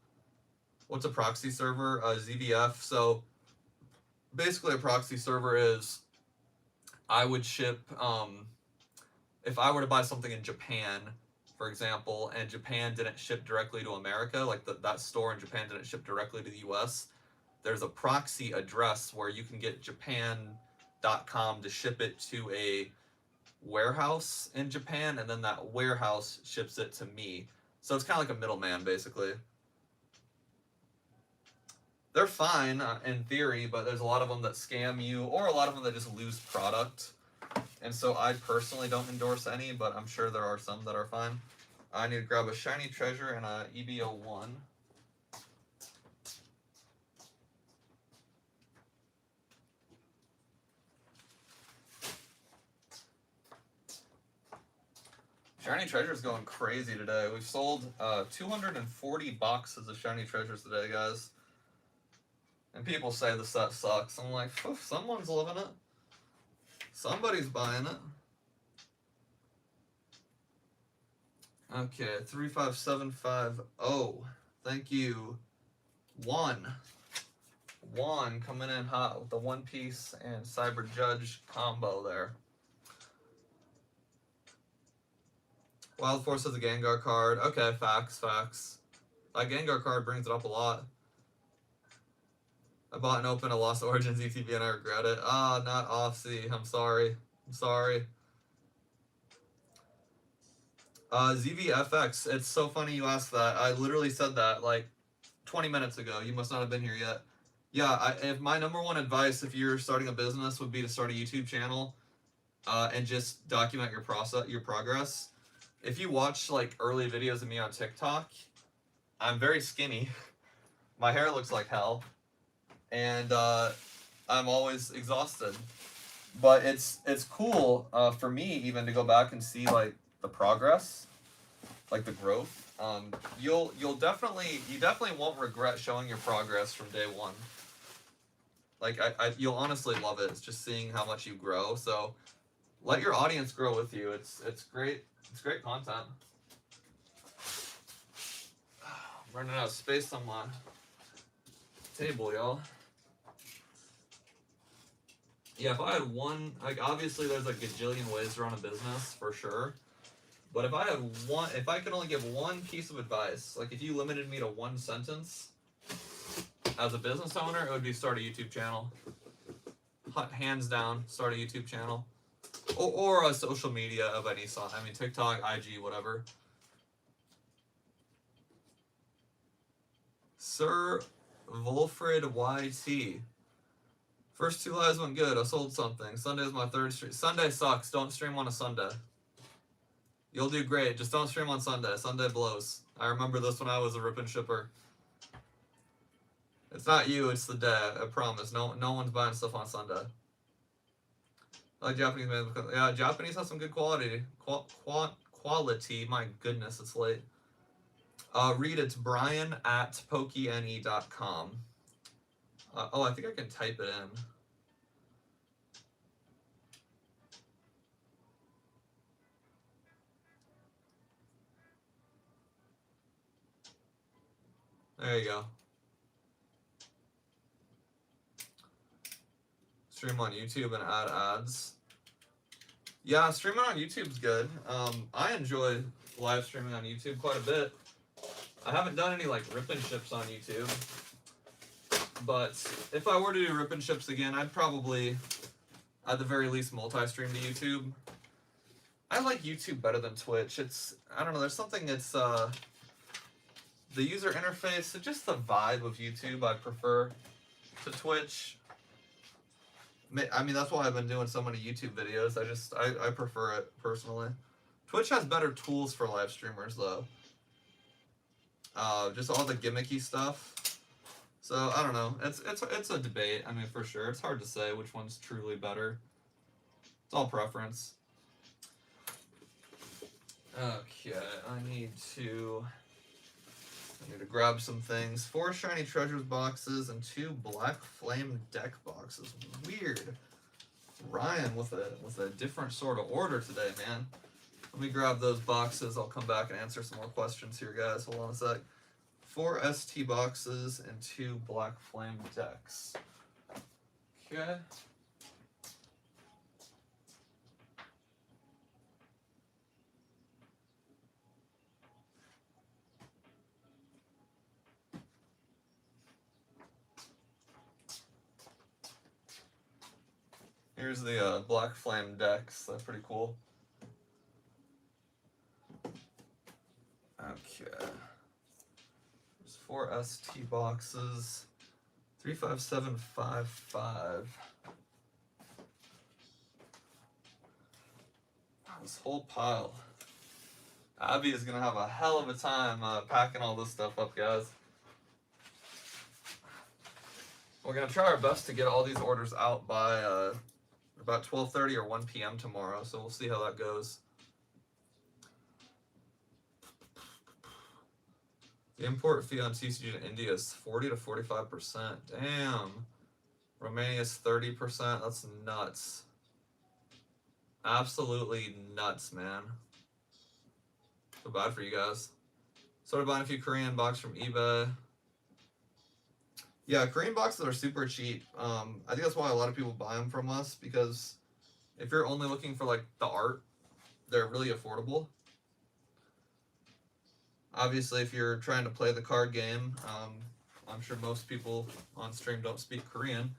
A: What's a proxy server? ZVF. So basically, a proxy server is I would ship. If I were to buy something in Japan, for example, and Japan didn't ship directly to America, like that store in Japan didn't ship directly to the US, there's a proxy address where you can get Japan.com to ship it to a warehouse in Japan, and then that warehouse ships it to me. So it's kind of like a middleman, basically. They're fine in theory, but there's a lot of them that scam you, or a lot of them that just lose product. And so I personally don't endorse any, but I'm sure there are some that are fine. I need to grab a shiny treasure and a EB01. Shiny treasures going crazy today. We've sold 240 boxes of shiny treasures today, guys. And people say the set sucks. I'm like, someone's living it. Somebody's buying it. Okay, 35750. Thank you. One coming in hot with the One Piece and Cyber Judge combo there. Wild Force has a Gengar card. Okay, facts. That Gengar card brings it up a lot. I bought and opened a Lost Origins ETB and I regret it. Ah, not Offsea. I'm sorry. ZVFX. It's so funny you asked that. I literally said that like 20 minutes ago. You must not have been here yet. Yeah, if my number one advice if you're starting a business would be to start a YouTube channel and just document your progress. If you watch like early videos of me on TikTok, I'm very skinny. My hair looks like hell. And I'm always exhausted. But it's cool for me even to go back and see like the progress, like the growth. You definitely won't regret showing your progress from day one. Like you'll honestly love it. It's just seeing how much you grow. So let your audience grow with you. It's great. It's great content. I'm running out of space on my table, y'all. Yeah, if I had one, like obviously there's a gajillion ways to run a business for sure. But if I could only give one piece of advice, like if you limited me to one sentence as a business owner, it would be start a YouTube channel. Hands down, start a YouTube channel. Or a social media of any sort. I mean, TikTok, IG, whatever. Sir Wolfred YT. First two lives went good. I sold something. Sunday is my third stream. Sunday sucks. Don't stream on a Sunday. You'll do great. Just don't stream on Sunday. Sunday blows. I remember this when I was a rip and shipper. It's not you. It's the day. I promise. No one's buying stuff on Sunday. I like Japanese man. Yeah, Japanese has some good quality. Quality. My goodness, it's late. Read it's Brian at PokeNE.com. Oh, I think I can type it in. There you go. Stream on YouTube and add ads. Yeah, streaming on YouTube's good. I enjoy live streaming on YouTube quite a bit. I haven't done any like rip and ships on YouTube. But if I were to do rip and ships again, I'd probably, at the very least, multi-stream to YouTube. I like YouTube better than Twitch. I don't know, there's something the user interface, just the vibe of YouTube I prefer to Twitch. I mean, that's why I've been doing so many YouTube videos. I prefer it personally. Twitch has better tools for live streamers though. Just all the gimmicky stuff. So I don't know. It's a debate. I mean, for sure, it's hard to say which one's truly better. It's all preference. Okay, I need to grab some things. 4 shiny treasures boxes and 2 black flame deck boxes. Weird. Ryan with a different sort of order today, man. Let me grab those boxes. I'll come back and answer some more questions here, guys. Hold on a sec. 4 ST boxes and 2 Black Flame decks. Okay. Here's the Black Flame decks. That's pretty cool. Okay. There's 4 ST boxes. 35755. This whole pile. Abby is gonna have a hell of a time packing all this stuff up, guys. We're gonna try our best to get all these orders out by about 12:30 or 1 p.m. tomorrow, so we'll see how that goes. The import fee on TCG to India is 40 to 45%. Damn. Romania is 30%. That's nuts. Absolutely nuts, man. So bad for you guys. Started buying a few Korean boxes from eBay. Yeah, Korean boxes are super cheap. I think that's why a lot of people buy them from us, because if you're only looking for like the art, they're really affordable. Obviously, if you're trying to play the card game, I'm sure most people on stream don't speak Korean.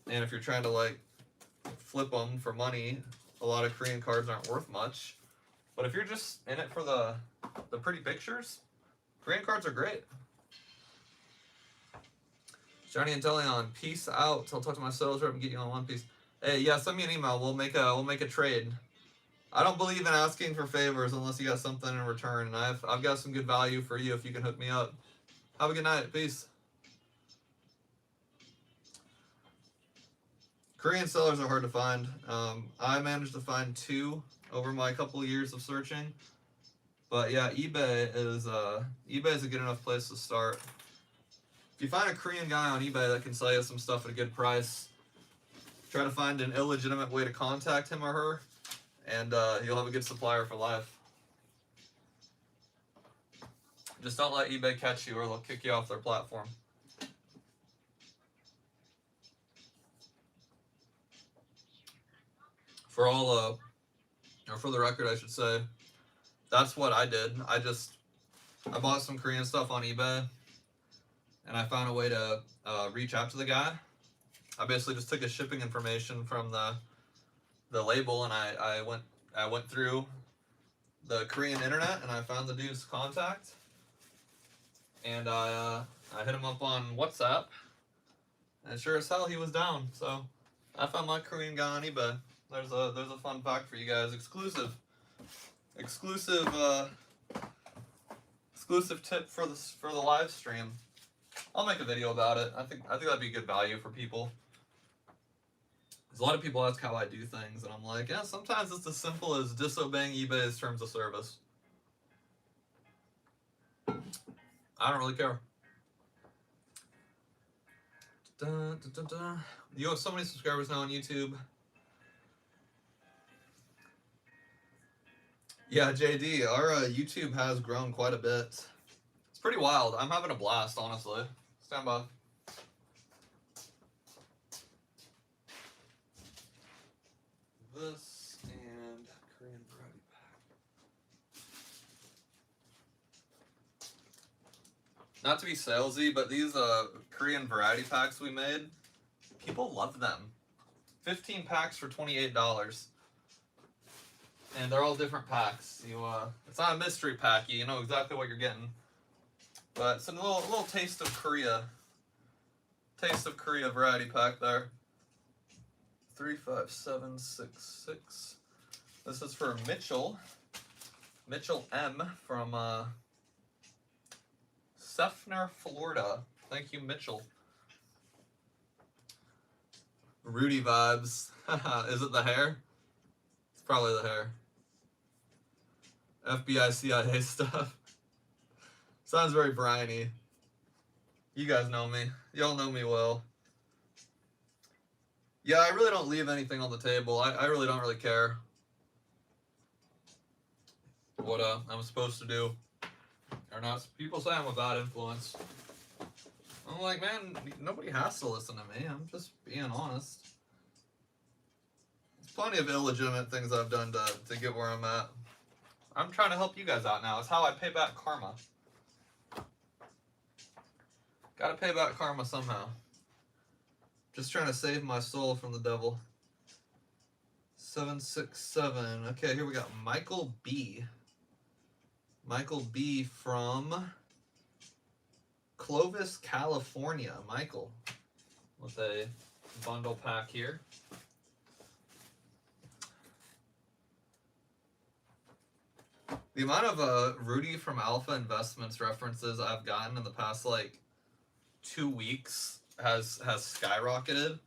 A: And if you're trying to like flip them for money, a lot of Korean cards aren't worth much. But if you're just in it for the pretty pictures, Korean cards are great. Johnny and Teleon, peace out. I'll talk to my sales rep and get you on One Piece. Hey, yeah, send me an email. We'll make a trade. I don't believe in asking for favors unless you got something in return, and I've got some good value for you if you can hook me up. Have a good night. Peace. Korean sellers are hard to find. I managed to find 2 over my couple of years of searching. But yeah, eBay is a good enough place to start. If you find a Korean guy on eBay that can sell you some stuff at a good price, try to find an illegitimate way to contact him or her, and you'll have a good supplier for life. Just don't let eBay catch you or they'll kick you off their platform. For the record, I should say, that's what I did. I bought some Korean stuff on eBay, and I found a way to reach out to the guy. I basically just took his shipping information from the label, and I went through the Korean internet, and I found the dude's contact, and I hit him up on WhatsApp, and sure as hell he was down. So I found my Korean guy on eBay. There's a fun fact for you guys, exclusive tip for the live stream. I'll make a video about it. I think that'd be good value for people. Because a lot of people ask how I do things, and I'm like, yeah, sometimes it's as simple as disobeying eBay's terms of service. I don't really care. You have so many subscribers now on YouTube. Yeah, JD, our YouTube has grown quite a bit. It's pretty wild. I'm having a blast, honestly. Stand by. This and Korean variety pack. Not to be salesy, but these Korean variety packs we made, people love them. 15 packs for $28. And they're all different packs. It's not a mystery pack. You know exactly what you're getting. But it's a little taste of Korea. Taste of Korea variety pack there. 35766. This is for Mitchell. Mitchell M from Sefner, Florida. Thank you, Mitchell. Rudy vibes. Is it the hair? It's probably the hair. FBI, CIA stuff. Sounds very Brian-y. You guys know me. Y'all know me well. Yeah, I really don't leave anything on the table. I really don't really care what I'm supposed to do. Or not. People say I'm a bad influence. I'm like, man, nobody has to listen to me. I'm just being honest. There's plenty of illegitimate things I've done to get where I'm at. I'm trying to help you guys out now. It's how I pay back karma. Gotta pay back karma somehow. Just trying to save my soul from the devil. 767. Okay, here we got Michael B. Michael B from Clovis, California. Michael with a bundle pack here. The amount of Rudy from Alpha Investments references I've gotten in the past like 2 weeks has skyrocketed.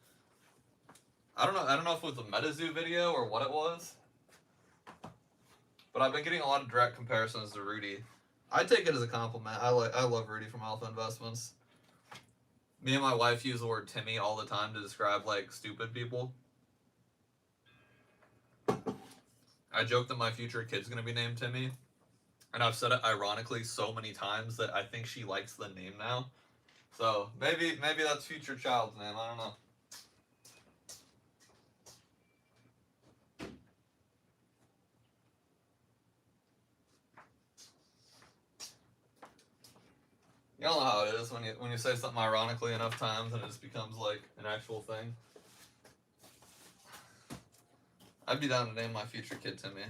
A: I don't know if it was a MetaZoo video or what it was, but I've been getting a lot of direct comparisons to Rudy. I take it as a compliment. I love Rudy from Alpha Investments. Me and my wife use the word Timmy all the time to describe like stupid people. I joke that my future kid's gonna be named Timmy, and I've said it ironically so many times that I think she likes the name now. So maybe that's future child's name. I don't know. You all know how it is when you say something ironically enough times and it just becomes like an actual thing. I'd be down to name my future kid Timmy.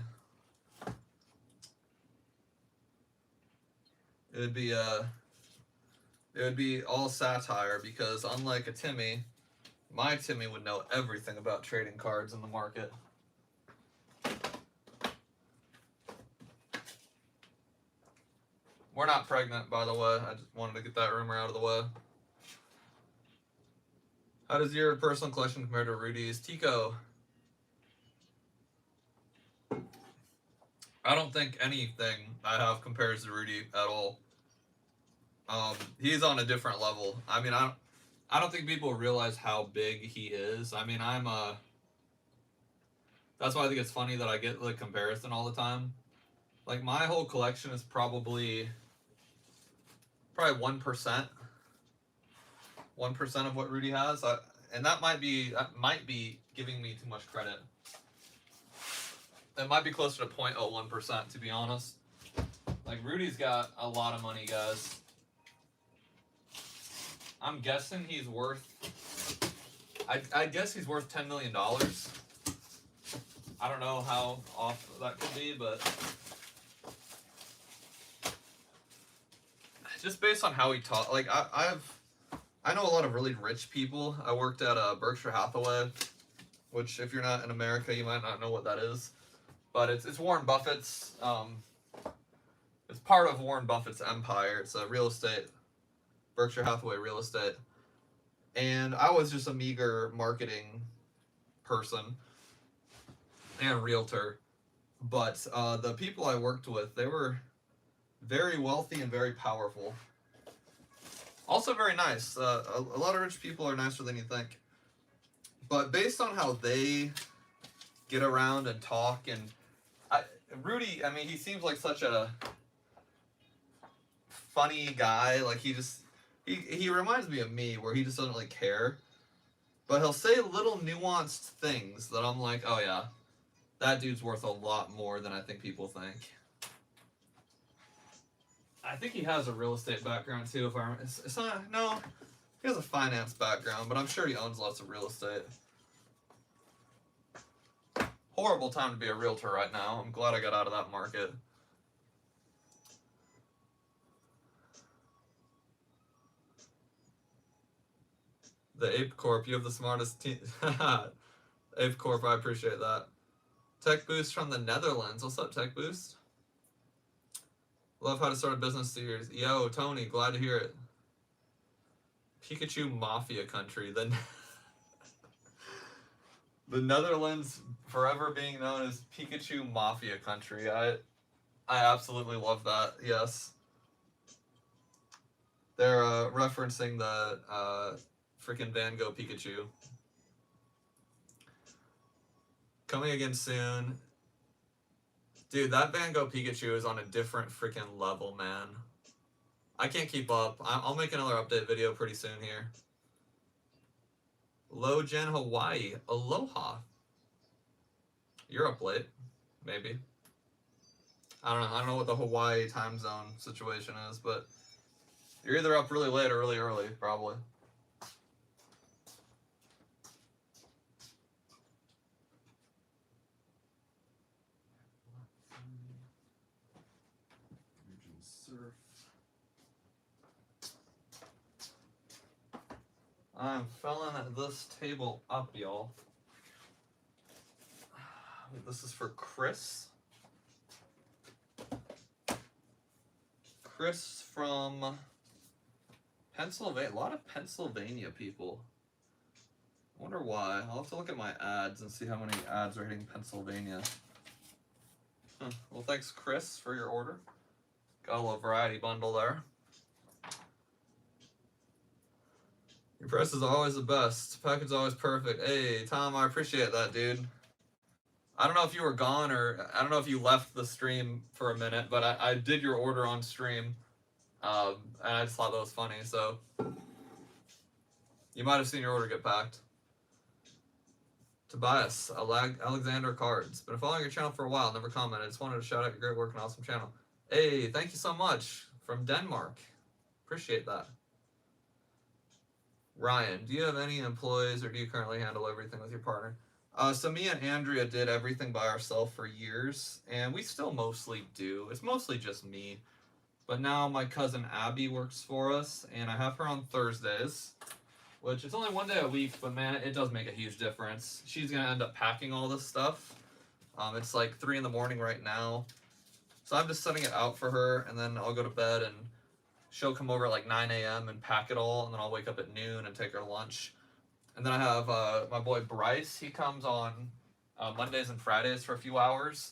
A: It would be all satire because unlike a Timmy, my Timmy would know everything about trading cards in the market. We're not pregnant, by the way. I just wanted to get that rumor out of the way. How does your personal collection compare to Rudy's? Tico, I don't think anything I have compares to Rudy at all. He's on a different level. I mean, I don't think people realize how big he is. I mean, that's why I think it's funny that I get the comparison all the time. Like, my whole collection is probably 1%. 1% of what Rudy has. And that might be giving me too much credit. It might be closer to 0.01%, to be honest. Like, Rudy's got a lot of money, guys. I'm guessing he's worth... I guess he's worth $10 million. I don't know how off that could be, but... just based on how he taught... Like, I know a lot of really rich people. I worked at Berkshire Hathaway, which, if you're not in America, you might not know what that is. But it's Warren Buffett's... it's part of Warren Buffett's empire. It's a real estate... Berkshire Hathaway real estate. And I was just a meager marketing person and realtor. But the people I worked with, they were very wealthy and very powerful. Also very nice. A lot of rich people are nicer than you think. But based on how they get around and talk, and Rudy, I mean, he seems like such a funny guy. Like, he reminds me of me, where he just doesn't really care. But he'll say little nuanced things that I'm like, oh yeah, that dude's worth a lot more than I think people think. I think he has a real estate background too, if I remember. It's not, no, he has a finance background, but I'm sure he owns lots of real estate. Horrible time to be a realtor right now. I'm glad I got out of that market. The Ape Corp, you have the smartest team. Ape Corp, I appreciate that. Tech Boost from the Netherlands. What's up, Tech Boost? Love how to start a business 2 years. Yo, Tony, glad to hear it. Pikachu Mafia country. The Netherlands forever being known as Pikachu Mafia country. I absolutely love that. Yes. They're referencing the freaking Van Gogh Pikachu. Coming again soon. Dude, that Van Gogh Pikachu is on a different freaking level, man. I can't keep up. I'll make another update video pretty soon here. Low Gen Hawaii. Aloha. You're up late. Maybe. I don't know. I don't know what the Hawaii time zone situation is, but you're either up really late or really early, probably. I'm filling this table up, y'all. This is for Chris. Chris from Pennsylvania. A lot of Pennsylvania people. I wonder why. I'll have to look at my ads and see how many ads are hitting Pennsylvania. Well, thanks, Chris, for your order. Got a little variety bundle there. Your price is always the best. Package is always perfect. Hey, Tom, I appreciate that, dude. I don't know if you were gone or I don't know if you left the stream for a minute, but I did your order on stream, and I just thought that was funny. So you might have seen your order get packed. Tobias, Alexander Cards. Been following your channel for a while, never commented. Just wanted to shout out your great work and awesome channel. Hey, thank you so much. From Denmark. Appreciate that. Ryan, do you have any employees or do you currently handle everything with your partner? So me and Andrea did everything by ourselves for years, and we still mostly do. It's mostly just me. But now my cousin Abby works for us, and I have her on Thursdays, which is only one day a week, but man, it does make a huge difference. She's going to end up packing all this stuff. It's like 3 in the morning right now. So I'm just setting it out for her, and then I'll go to bed, and she'll come over at like 9 a.m. and pack it all, and then I'll wake up at noon and take her lunch. And then I have my boy Bryce. He comes on Mondays and Fridays for a few hours.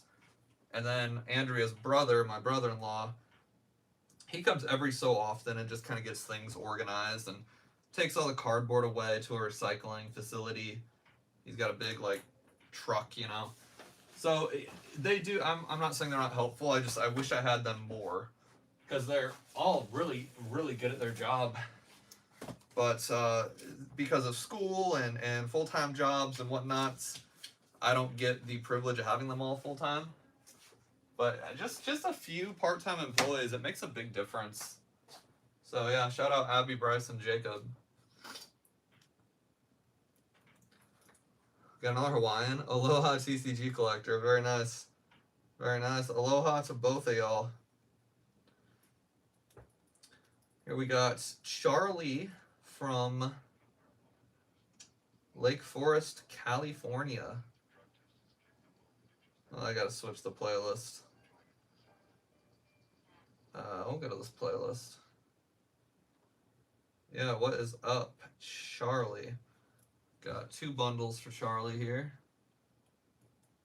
A: And then Andrea's brother, my brother-in-law, he comes every so often and just kind of gets things organized and takes all the cardboard away to a recycling facility. He's got a big, like, truck, you know. So they do, I'm not saying they're not helpful. I wish I had them more. Because they're all really, really good at their job. But because of school and full-time jobs and whatnot, I don't get the privilege of having them all full-time. But just a few part-time employees, it makes a big difference. So yeah, shout out Abby, Bryce, and Jacob. Got another Hawaiian. Aloha TCG collector. Very nice. Very nice. Aloha to both of y'all. Here we got Charlie from Lake Forest, California. Oh, I gotta switch the playlist. I'll go to this playlist. Yeah, what is up, Charlie? Got 2 bundles for Charlie here.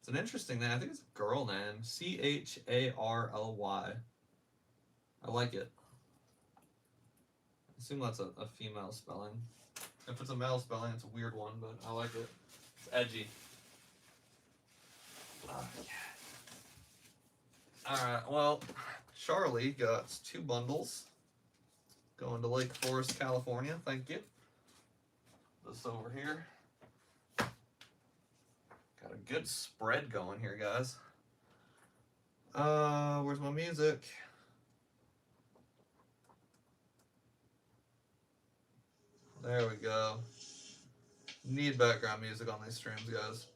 A: It's an interesting name. I think it's a girl name. Charly. I like it. I assume that's a female spelling. If it's a male spelling, it's a weird one, but I like it. It's edgy. Oh, yeah. Alright, well, Charlie got 2 bundles. Going to Lake Forest, California. Thank you. This over here. Got a good spread going here, guys. Where's my music? There we go. Need background music on these streams, guys.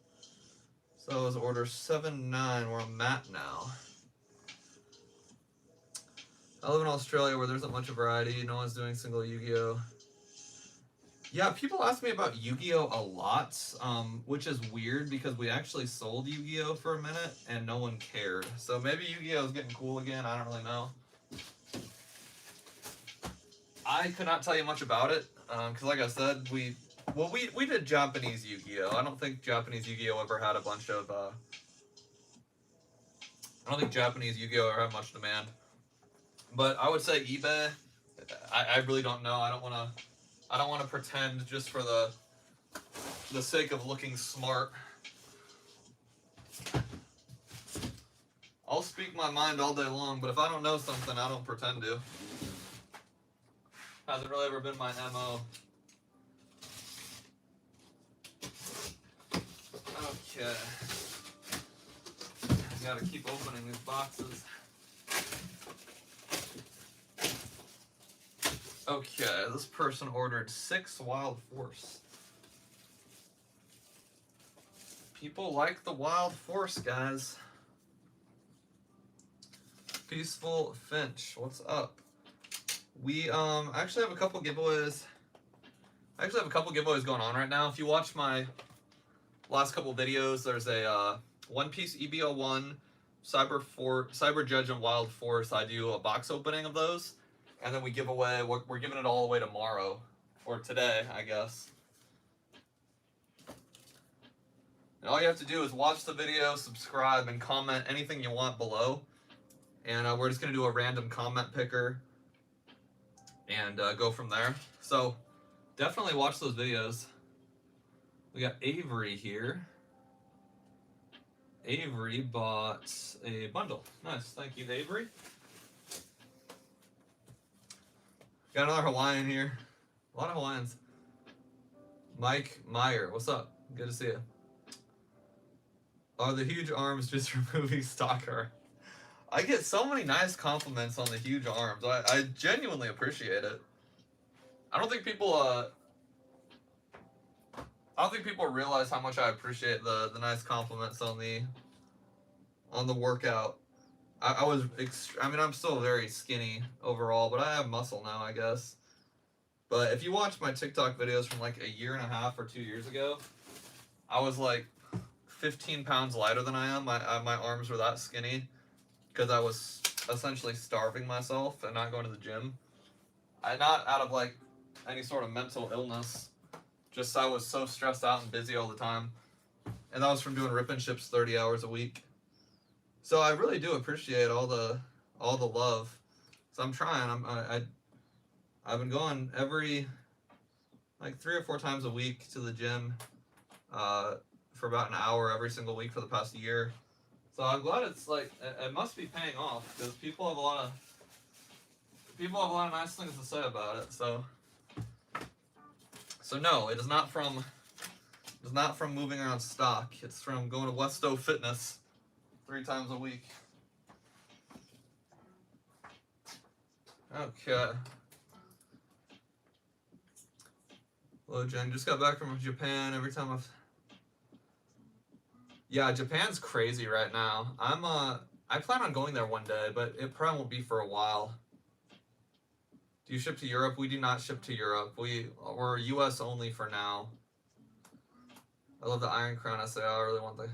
A: So it was order 7-9 where I'm at now. I live in Australia where there isn't much of variety. No one's doing single Yu-Gi-Oh! Yeah, people ask me about Yu-Gi-Oh! A lot, which is weird because we actually sold Yu-Gi-Oh! For a minute and no one cared. So maybe Yu-Gi-Oh! Is getting cool again. I don't really know. I could not tell you much about it because, like I said, we did Japanese Yu-Gi-Oh! I don't think Japanese Yu-Gi-Oh! Ever had a bunch of. I don't think Japanese Yu-Gi-Oh! Ever had much demand. But I would say eBay. I really don't know. I don't want to pretend just for the sake of looking smart. I'll speak my mind all day long, but if I don't know something, I don't pretend to. Hasn't really ever been my MO. Okay. I gotta keep opening these boxes. Okay, this person ordered 6 Wild Force. People like the Wild Force, guys. Peaceful Finch, what's up? We actually have a couple giveaways. I actually have a couple giveaways going on right now. If you watch my last couple videos, there's a One Piece EBO1, Cyber Judge, and Wild Force. I do a box opening of those, and then we give away. We're giving it all away tomorrow, or today, I guess. And all you have to do is watch the video, subscribe, and comment anything you want below. And we're just gonna do a random comment picker and go from there. So definitely watch those videos. We got Avery here. Avery bought a bundle. Nice, thank you, Avery. Got another Hawaiian here. A lot of Hawaiians. Mike Meyer, what's up? Good to see you. Are the huge arms just for movie stalker? I get so many nice compliments on the huge arms. I genuinely appreciate it. I don't think people realize how much I appreciate the nice compliments on the workout. I'm still very skinny overall, but I have muscle now, I guess. But if you watch my TikTok videos from like a year and a half or 2 years ago, I was like 15 pounds lighter than I am. My arms were that skinny because I was essentially starving myself and not going to the gym. Not out of like any sort of mental illness, just I was so stressed out and busy all the time. And that was from doing rip and ships 30 hours a week. So I really do appreciate all the love. So I'm trying. I've been going every like 3 or 4 times a week to the gym for about an hour every single week for the past year. So I'm glad it's like it must be paying off because people have a lot of nice things to say about it. So no, it is not from moving around stock. It's from going to Westo Fitness 3 times a week. Okay. Hello, Jen. Just got back from Japan. Every time Yeah, Japan's crazy right now. I plan on going there one day, but it probably won't be for a while. Do you ship to Europe? We do not ship to Europe. We're US only for now. I love the Iron Crown SAR. I really want the...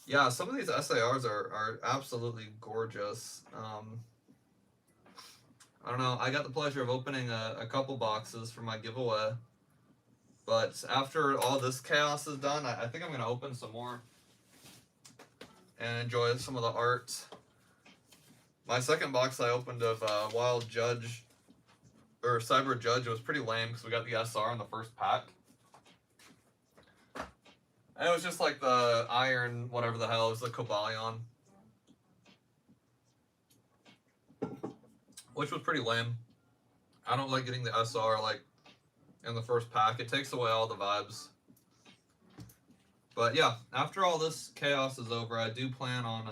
A: Yeah, some of these SARs are absolutely gorgeous. I don't know. I got the pleasure of opening a couple boxes for my giveaway. But after all this chaos is done, I think I'm going to open some more and enjoy some of the art. My second box I opened of Wild Judge, or Cyber Judge, was pretty lame because we got the SR in the first pack. And it was just like the iron, whatever the hell, it was the Cobalion. Which was pretty lame. I don't like getting the SR like in the first pack. It takes away all the vibes. But yeah, after all this chaos is over, I do plan on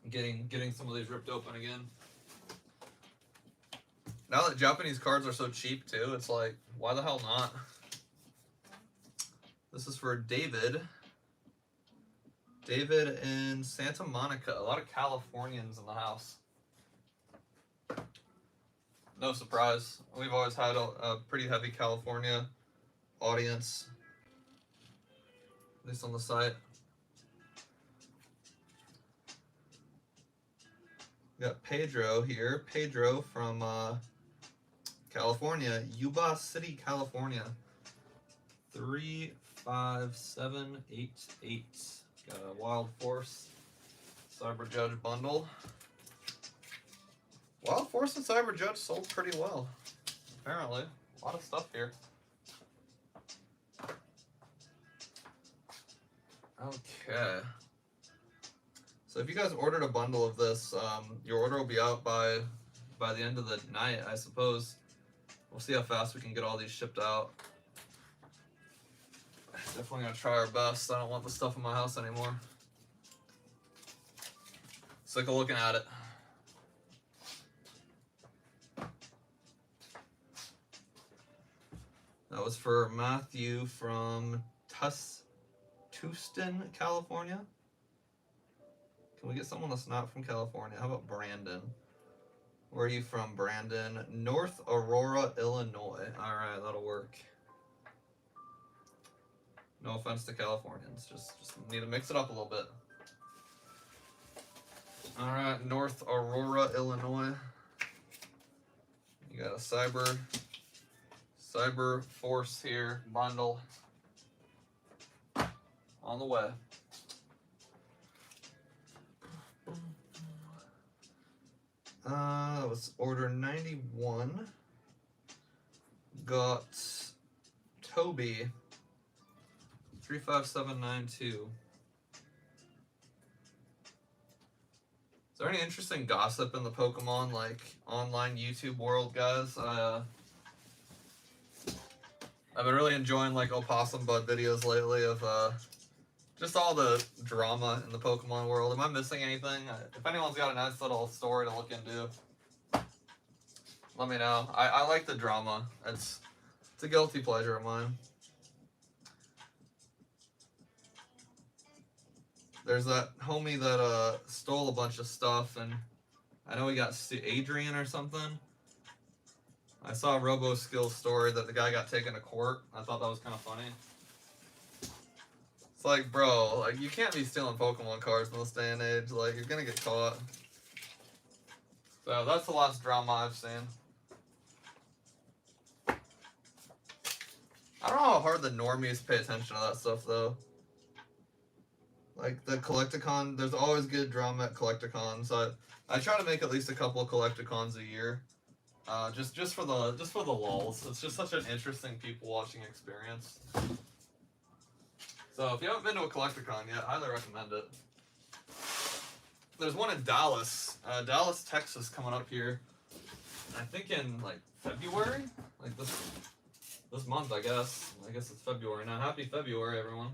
A: getting some of these ripped open again. Now that Japanese cards are so cheap too, it's like, why the hell not? This is for David. David in Santa Monica. A lot of Californians in the house. No surprise. We've always had a pretty heavy California audience. At least on the site. We got Pedro here. Pedro from California, Yuba City, California. 35788. Got a Wild Force Cyber Judge bundle. Wild Force and Cyber Judge sold pretty well, apparently. A lot of stuff here. Okay. So if you guys ordered a bundle of this, your order will be out by by the end of the night, I suppose. We'll see how fast we can get all these shipped out. Definitely gonna try our best. I don't want the stuff in my house anymore. Sick of looking at it. That was for Matthew from Tucson, California. Can we get someone that's not from California? How about Brandon? Where are you from, Brandon? North Aurora, Illinois. All right, that'll work. No offense to Californians, just need to mix it up a little bit. All right, North Aurora, Illinois. You got a Cyber Force here, bundle on the way. That was order 91. Got Toby 35792. Is there any interesting gossip in the Pokemon like online YouTube world, guys? I've been really enjoying like Opossum Bud videos lately of just all the drama in the Pokemon world. Am I missing anything? If anyone's got a nice little story to look into, let me know. I like the drama. It's a guilty pleasure of mine. There's that homie that stole a bunch of stuff, and I know he got Adrian or something. I saw a RoboSkills story that the guy got taken to court. I thought that was kind of funny. It's like, bro, like you can't be stealing Pokemon cards in this day and age. Like you're gonna get caught. So that's the last drama I've seen. I don't know how hard the normies pay attention to that stuff though. Like the Collecticon, there's always good drama at Collecticons. So I try to make at least a couple of Collecticons a year. Just for the lulz. It's just such an interesting people watching experience. So if you haven't been to a Collecticon yet, I highly recommend it. There's one in Dallas, Texas, coming up here. I think in like February, like this month, I guess. I guess it's February now. Happy February, everyone.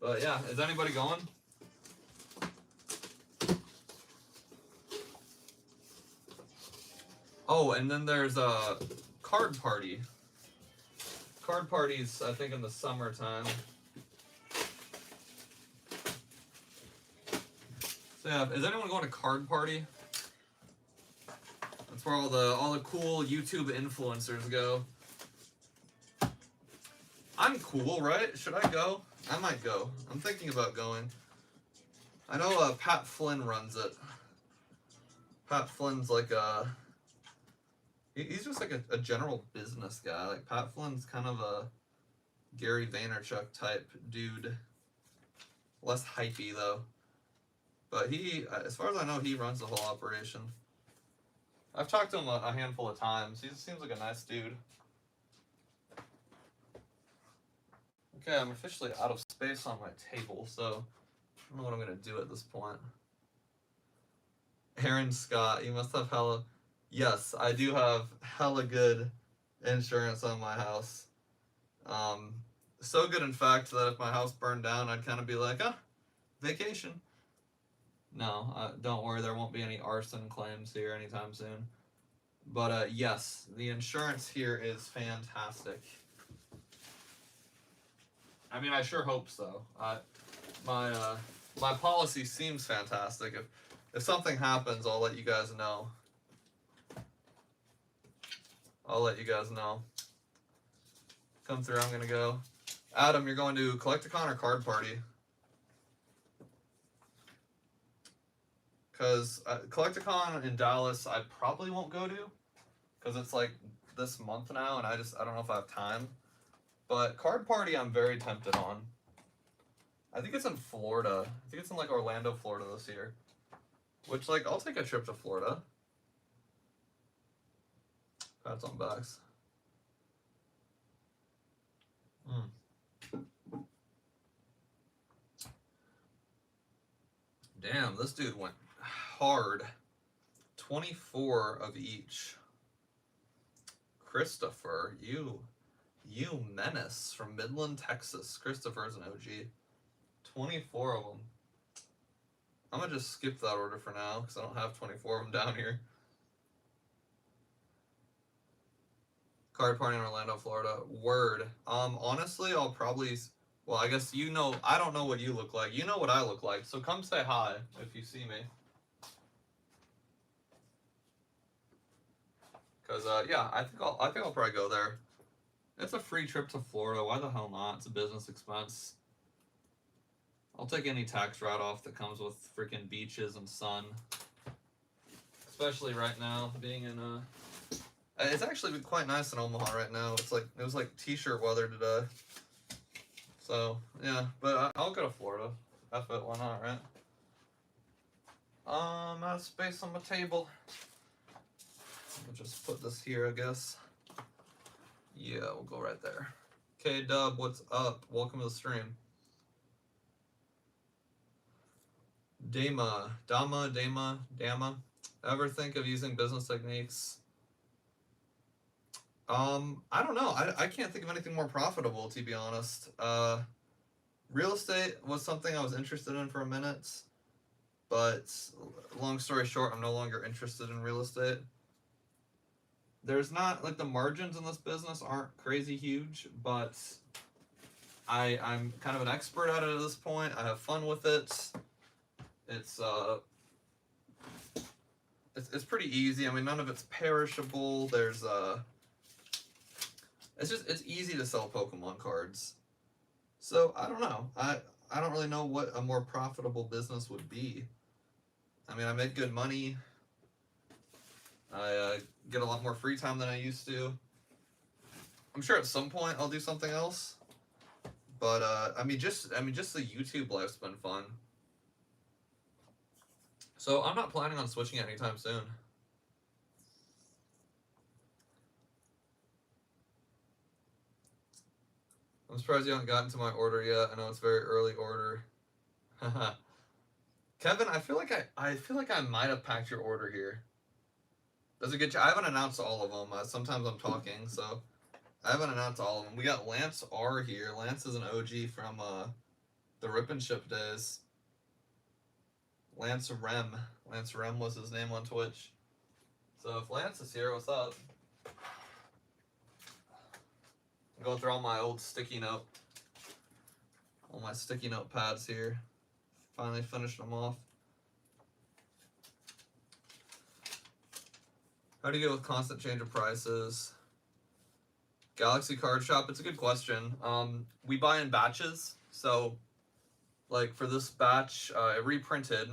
A: But yeah, is anybody going? Oh, and then there's a card party. Card parties, I think, in the summertime. So yeah, is anyone going to card party? That's where all the cool YouTube influencers go. I'm cool, right? Should I go? I might go. I'm thinking about going. I know Pat Flynn runs it. Pat Flynn's like he's just like a general business guy. Like Pat Flynn's kind of a Gary Vaynerchuk type dude. Less hypey though. But he, as far as I know, he runs the whole operation. I've talked to him a handful of times. He seems like a nice dude. Okay, I'm officially out of space on my table, so I don't know what I'm going to do at this point. Aaron Scott, you must have hella... Yes, I do have hella good insurance on my house. So good, in fact, that if my house burned down, I'd kind of be like, vacation. No, don't worry, there won't be any arson claims here anytime soon. But yes, the insurance here is fantastic. I mean, I sure hope so. My policy seems fantastic. If something happens, I'll let you guys know. I'll let you guys know. Come through, I'm gonna go. Adam, you're going to Collecticon or Card Party? Because Collecticon in Dallas, I probably won't go to. Because it's like this month now, and I don't know if I have time. But Card Party, I'm very tempted on. I think it's in Florida. I think it's in like Orlando, Florida this year. Which, like, I'll take a trip to Florida. Pats on backs. Damn, this dude went card. 24 of each. Christopher, you menace from Midland, Texas. Christopher's an OG. 24 of them. I'm gonna just skip that order for now because I don't have 24 of them down here. Card party in Orlando, Florida. Word. Honestly, I'll probably. Well, I guess you know. I don't know what you look like. You know what I look like. So come say hi if you see me. Cause yeah, I think I'll probably go there. It's a free trip to Florida. Why the hell not? It's a business expense. I'll take any tax write-off that comes with freaking beaches and sun. Especially right now, being in it's actually been quite nice in Omaha right now. It was like t-shirt weather today. So yeah, but I'll go to Florida. F it, why not, right? I have space on my table. I'll just put this here, I guess. Yeah, we'll go right there. K-Dub, what's up? Welcome to the stream. Dama. Ever think of using business techniques? I don't know. I can't think of anything more profitable, to be honest. Real estate was something I was interested in for a minute, but long story short, I'm no longer interested in real estate. There's not, like, the margins in this business aren't crazy huge, but I'm kind of an expert at it at this point. I have fun with it. It's pretty easy. I mean, none of it's perishable. There's it's easy to sell Pokemon cards. So I don't know. I don't really know what a more profitable business would be. I mean, I make good money. I get a lot more free time than I used to. I'm sure at some point I'll do something else. But I mean, just the YouTube life's been fun. So I'm not planning on switching anytime soon. I'm surprised you haven't gotten to my order yet. I know it's very early order. Kevin, I feel like I might have packed your order here. Does a good job. I haven't announced all of them. Sometimes I'm talking, so I haven't announced all of them. We got Lance R here. Lance is an OG from the Rip and Ship days. Lance Rem. Lance Rem was his name on Twitch. So if Lance is here, what's up? I'm going through all my old sticky note. All my sticky note pads here. Finally finished them off. How do you get with constant change of prices? Galaxy Card Shop, it's a good question. We buy in batches. So, like for this batch, it reprinted.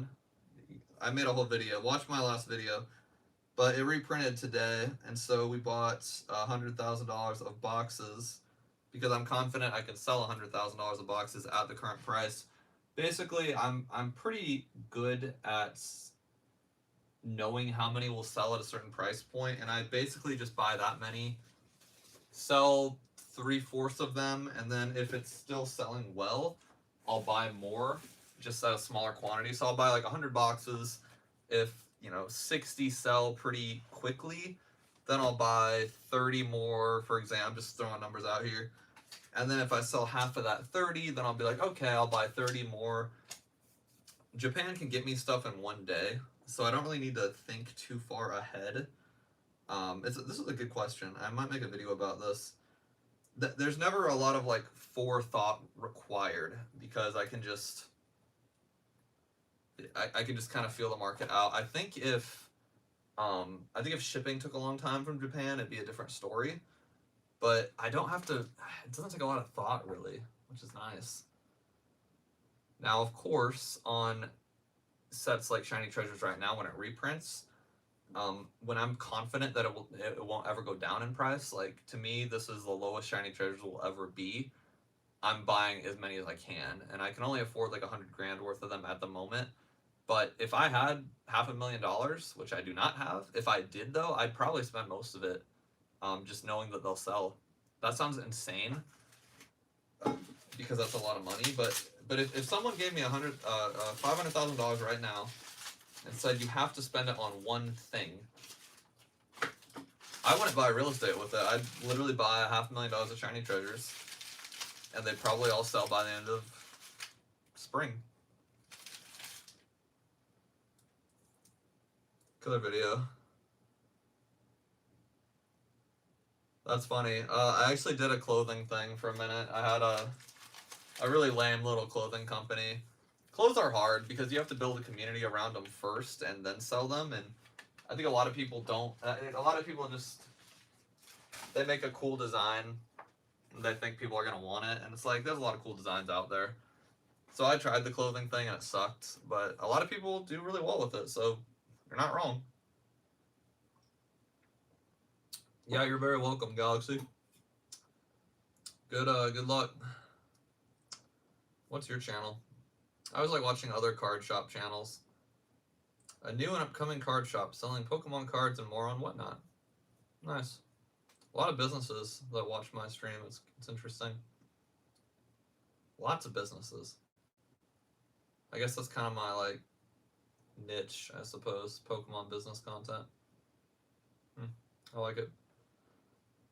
A: I made a whole video. Watch my last video. But it reprinted today, and so we bought $100,000 of boxes because I'm confident I can sell $100,000 of boxes at the current price. Basically, I'm pretty good at knowing how many will sell at a certain price point, and I basically just buy that many, sell 3/4 of them, and then if it's still selling well, I'll buy more, just at a smaller quantity. So I'll buy like 100 boxes. If 60 sell pretty quickly, then I'll buy 30 more, for example. I'm just throwing numbers out here. And then if I sell half of that 30, then I'll be like, okay, I'll buy 30 more. Japan can get me stuff in one day, so I don't really need to think too far ahead. This is a good question. I might make a video about this. There's never a lot of like forethought required because I can just kind of feel the market out. I think if shipping took a long time from Japan, it'd be a different story. But I don't have to. It doesn't take a lot of thought really, which is nice. Now, of course, on sets like Shiny Treasures right now, when it reprints, when I'm confident that it won't ever go down in price, like to me, this is the lowest Shiny Treasures will ever be. I'm buying as many as I can, and I can only afford like $100,000 worth of them at the moment. But if I had $500,000, which I do not have, if I did though, I'd probably spend most of it, just knowing that they'll sell. That sounds insane, because that's a lot of money. But if someone gave me $500,000 right now, It said you have to spend it on one thing. I wouldn't buy real estate with it. I'd literally buy $500,000 of shiny treasures, and they'd probably all sell by the end of spring. Killer video. That's funny. I actually did a clothing thing for a minute. I had a really lame little clothing company. Clothes are hard because you have to build a community around them first and then sell them. And I think a lot of people don't. A lot of people just, they make a cool design and they think people are going to want it. And it's like, there's a lot of cool designs out there. So I tried the clothing thing and it sucked. But a lot of people do really well with it. So you're not wrong. Yeah, you're very welcome, Galaxy. Good luck. What's your channel? I always like watching other card shop channels. A new and upcoming card shop selling Pokemon cards and more on whatnot. Nice. A lot of businesses that watch my stream. It's interesting. Lots of businesses. I guess that's kind of my like niche, I suppose. Pokemon business content. I like it.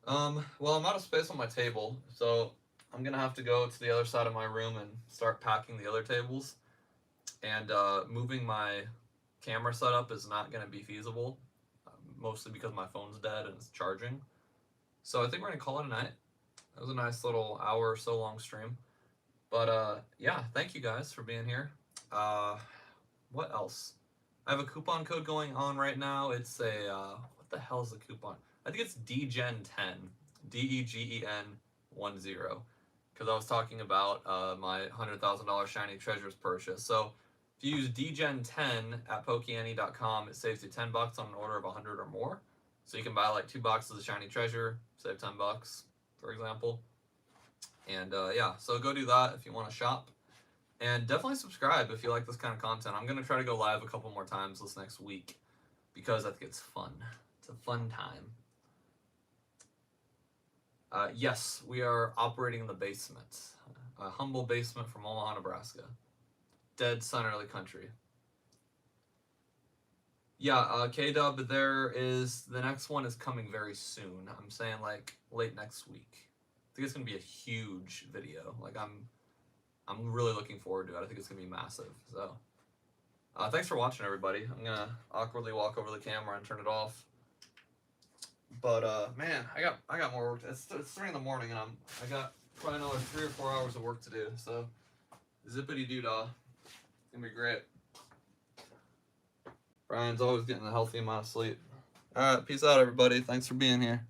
A: Well, I'm out of space on my table, so I'm gonna have to go to the other side of my room and start packing the other tables. And moving my camera setup is not gonna be feasible, mostly because my phone's dead and it's charging. So I think we're gonna call it a night. That was a nice little hour or so long stream. But yeah, thank you guys for being here. What else? I have a coupon code going on right now. It's a what the hell is the coupon? I think it's DEGEN10, DEGEN10, because I was talking about my $100,000 shiny treasures purchase. So if you use DEGEN10 at PokeNE.com, it saves you $10 on an order of 100 or more. So you can buy like 2 boxes of shiny treasure, save $10, for example. And yeah, so go do that if you want to shop. And definitely subscribe if you like this kind of content. I'm going to try to go live a couple more times this next week because I think it's fun. It's a fun time. Yes, we are operating in the basement. A humble basement from Omaha, Nebraska. Dead center of the country. Yeah, K-Dub, the next one is coming very soon. I'm saying like late next week. I think it's going to be a huge video. Like I'm really looking forward to it. I think it's going to be massive. So, thanks for watching, everybody. I'm going to awkwardly walk over the camera and turn it off. But man, I got more work. It's 3 in the morning, and I got probably another 3 or 4 hours of work to do. So, zippity doo dah, it's gonna be great. Brian's always getting a healthy amount of sleep. All right, peace out, everybody. Thanks for being here.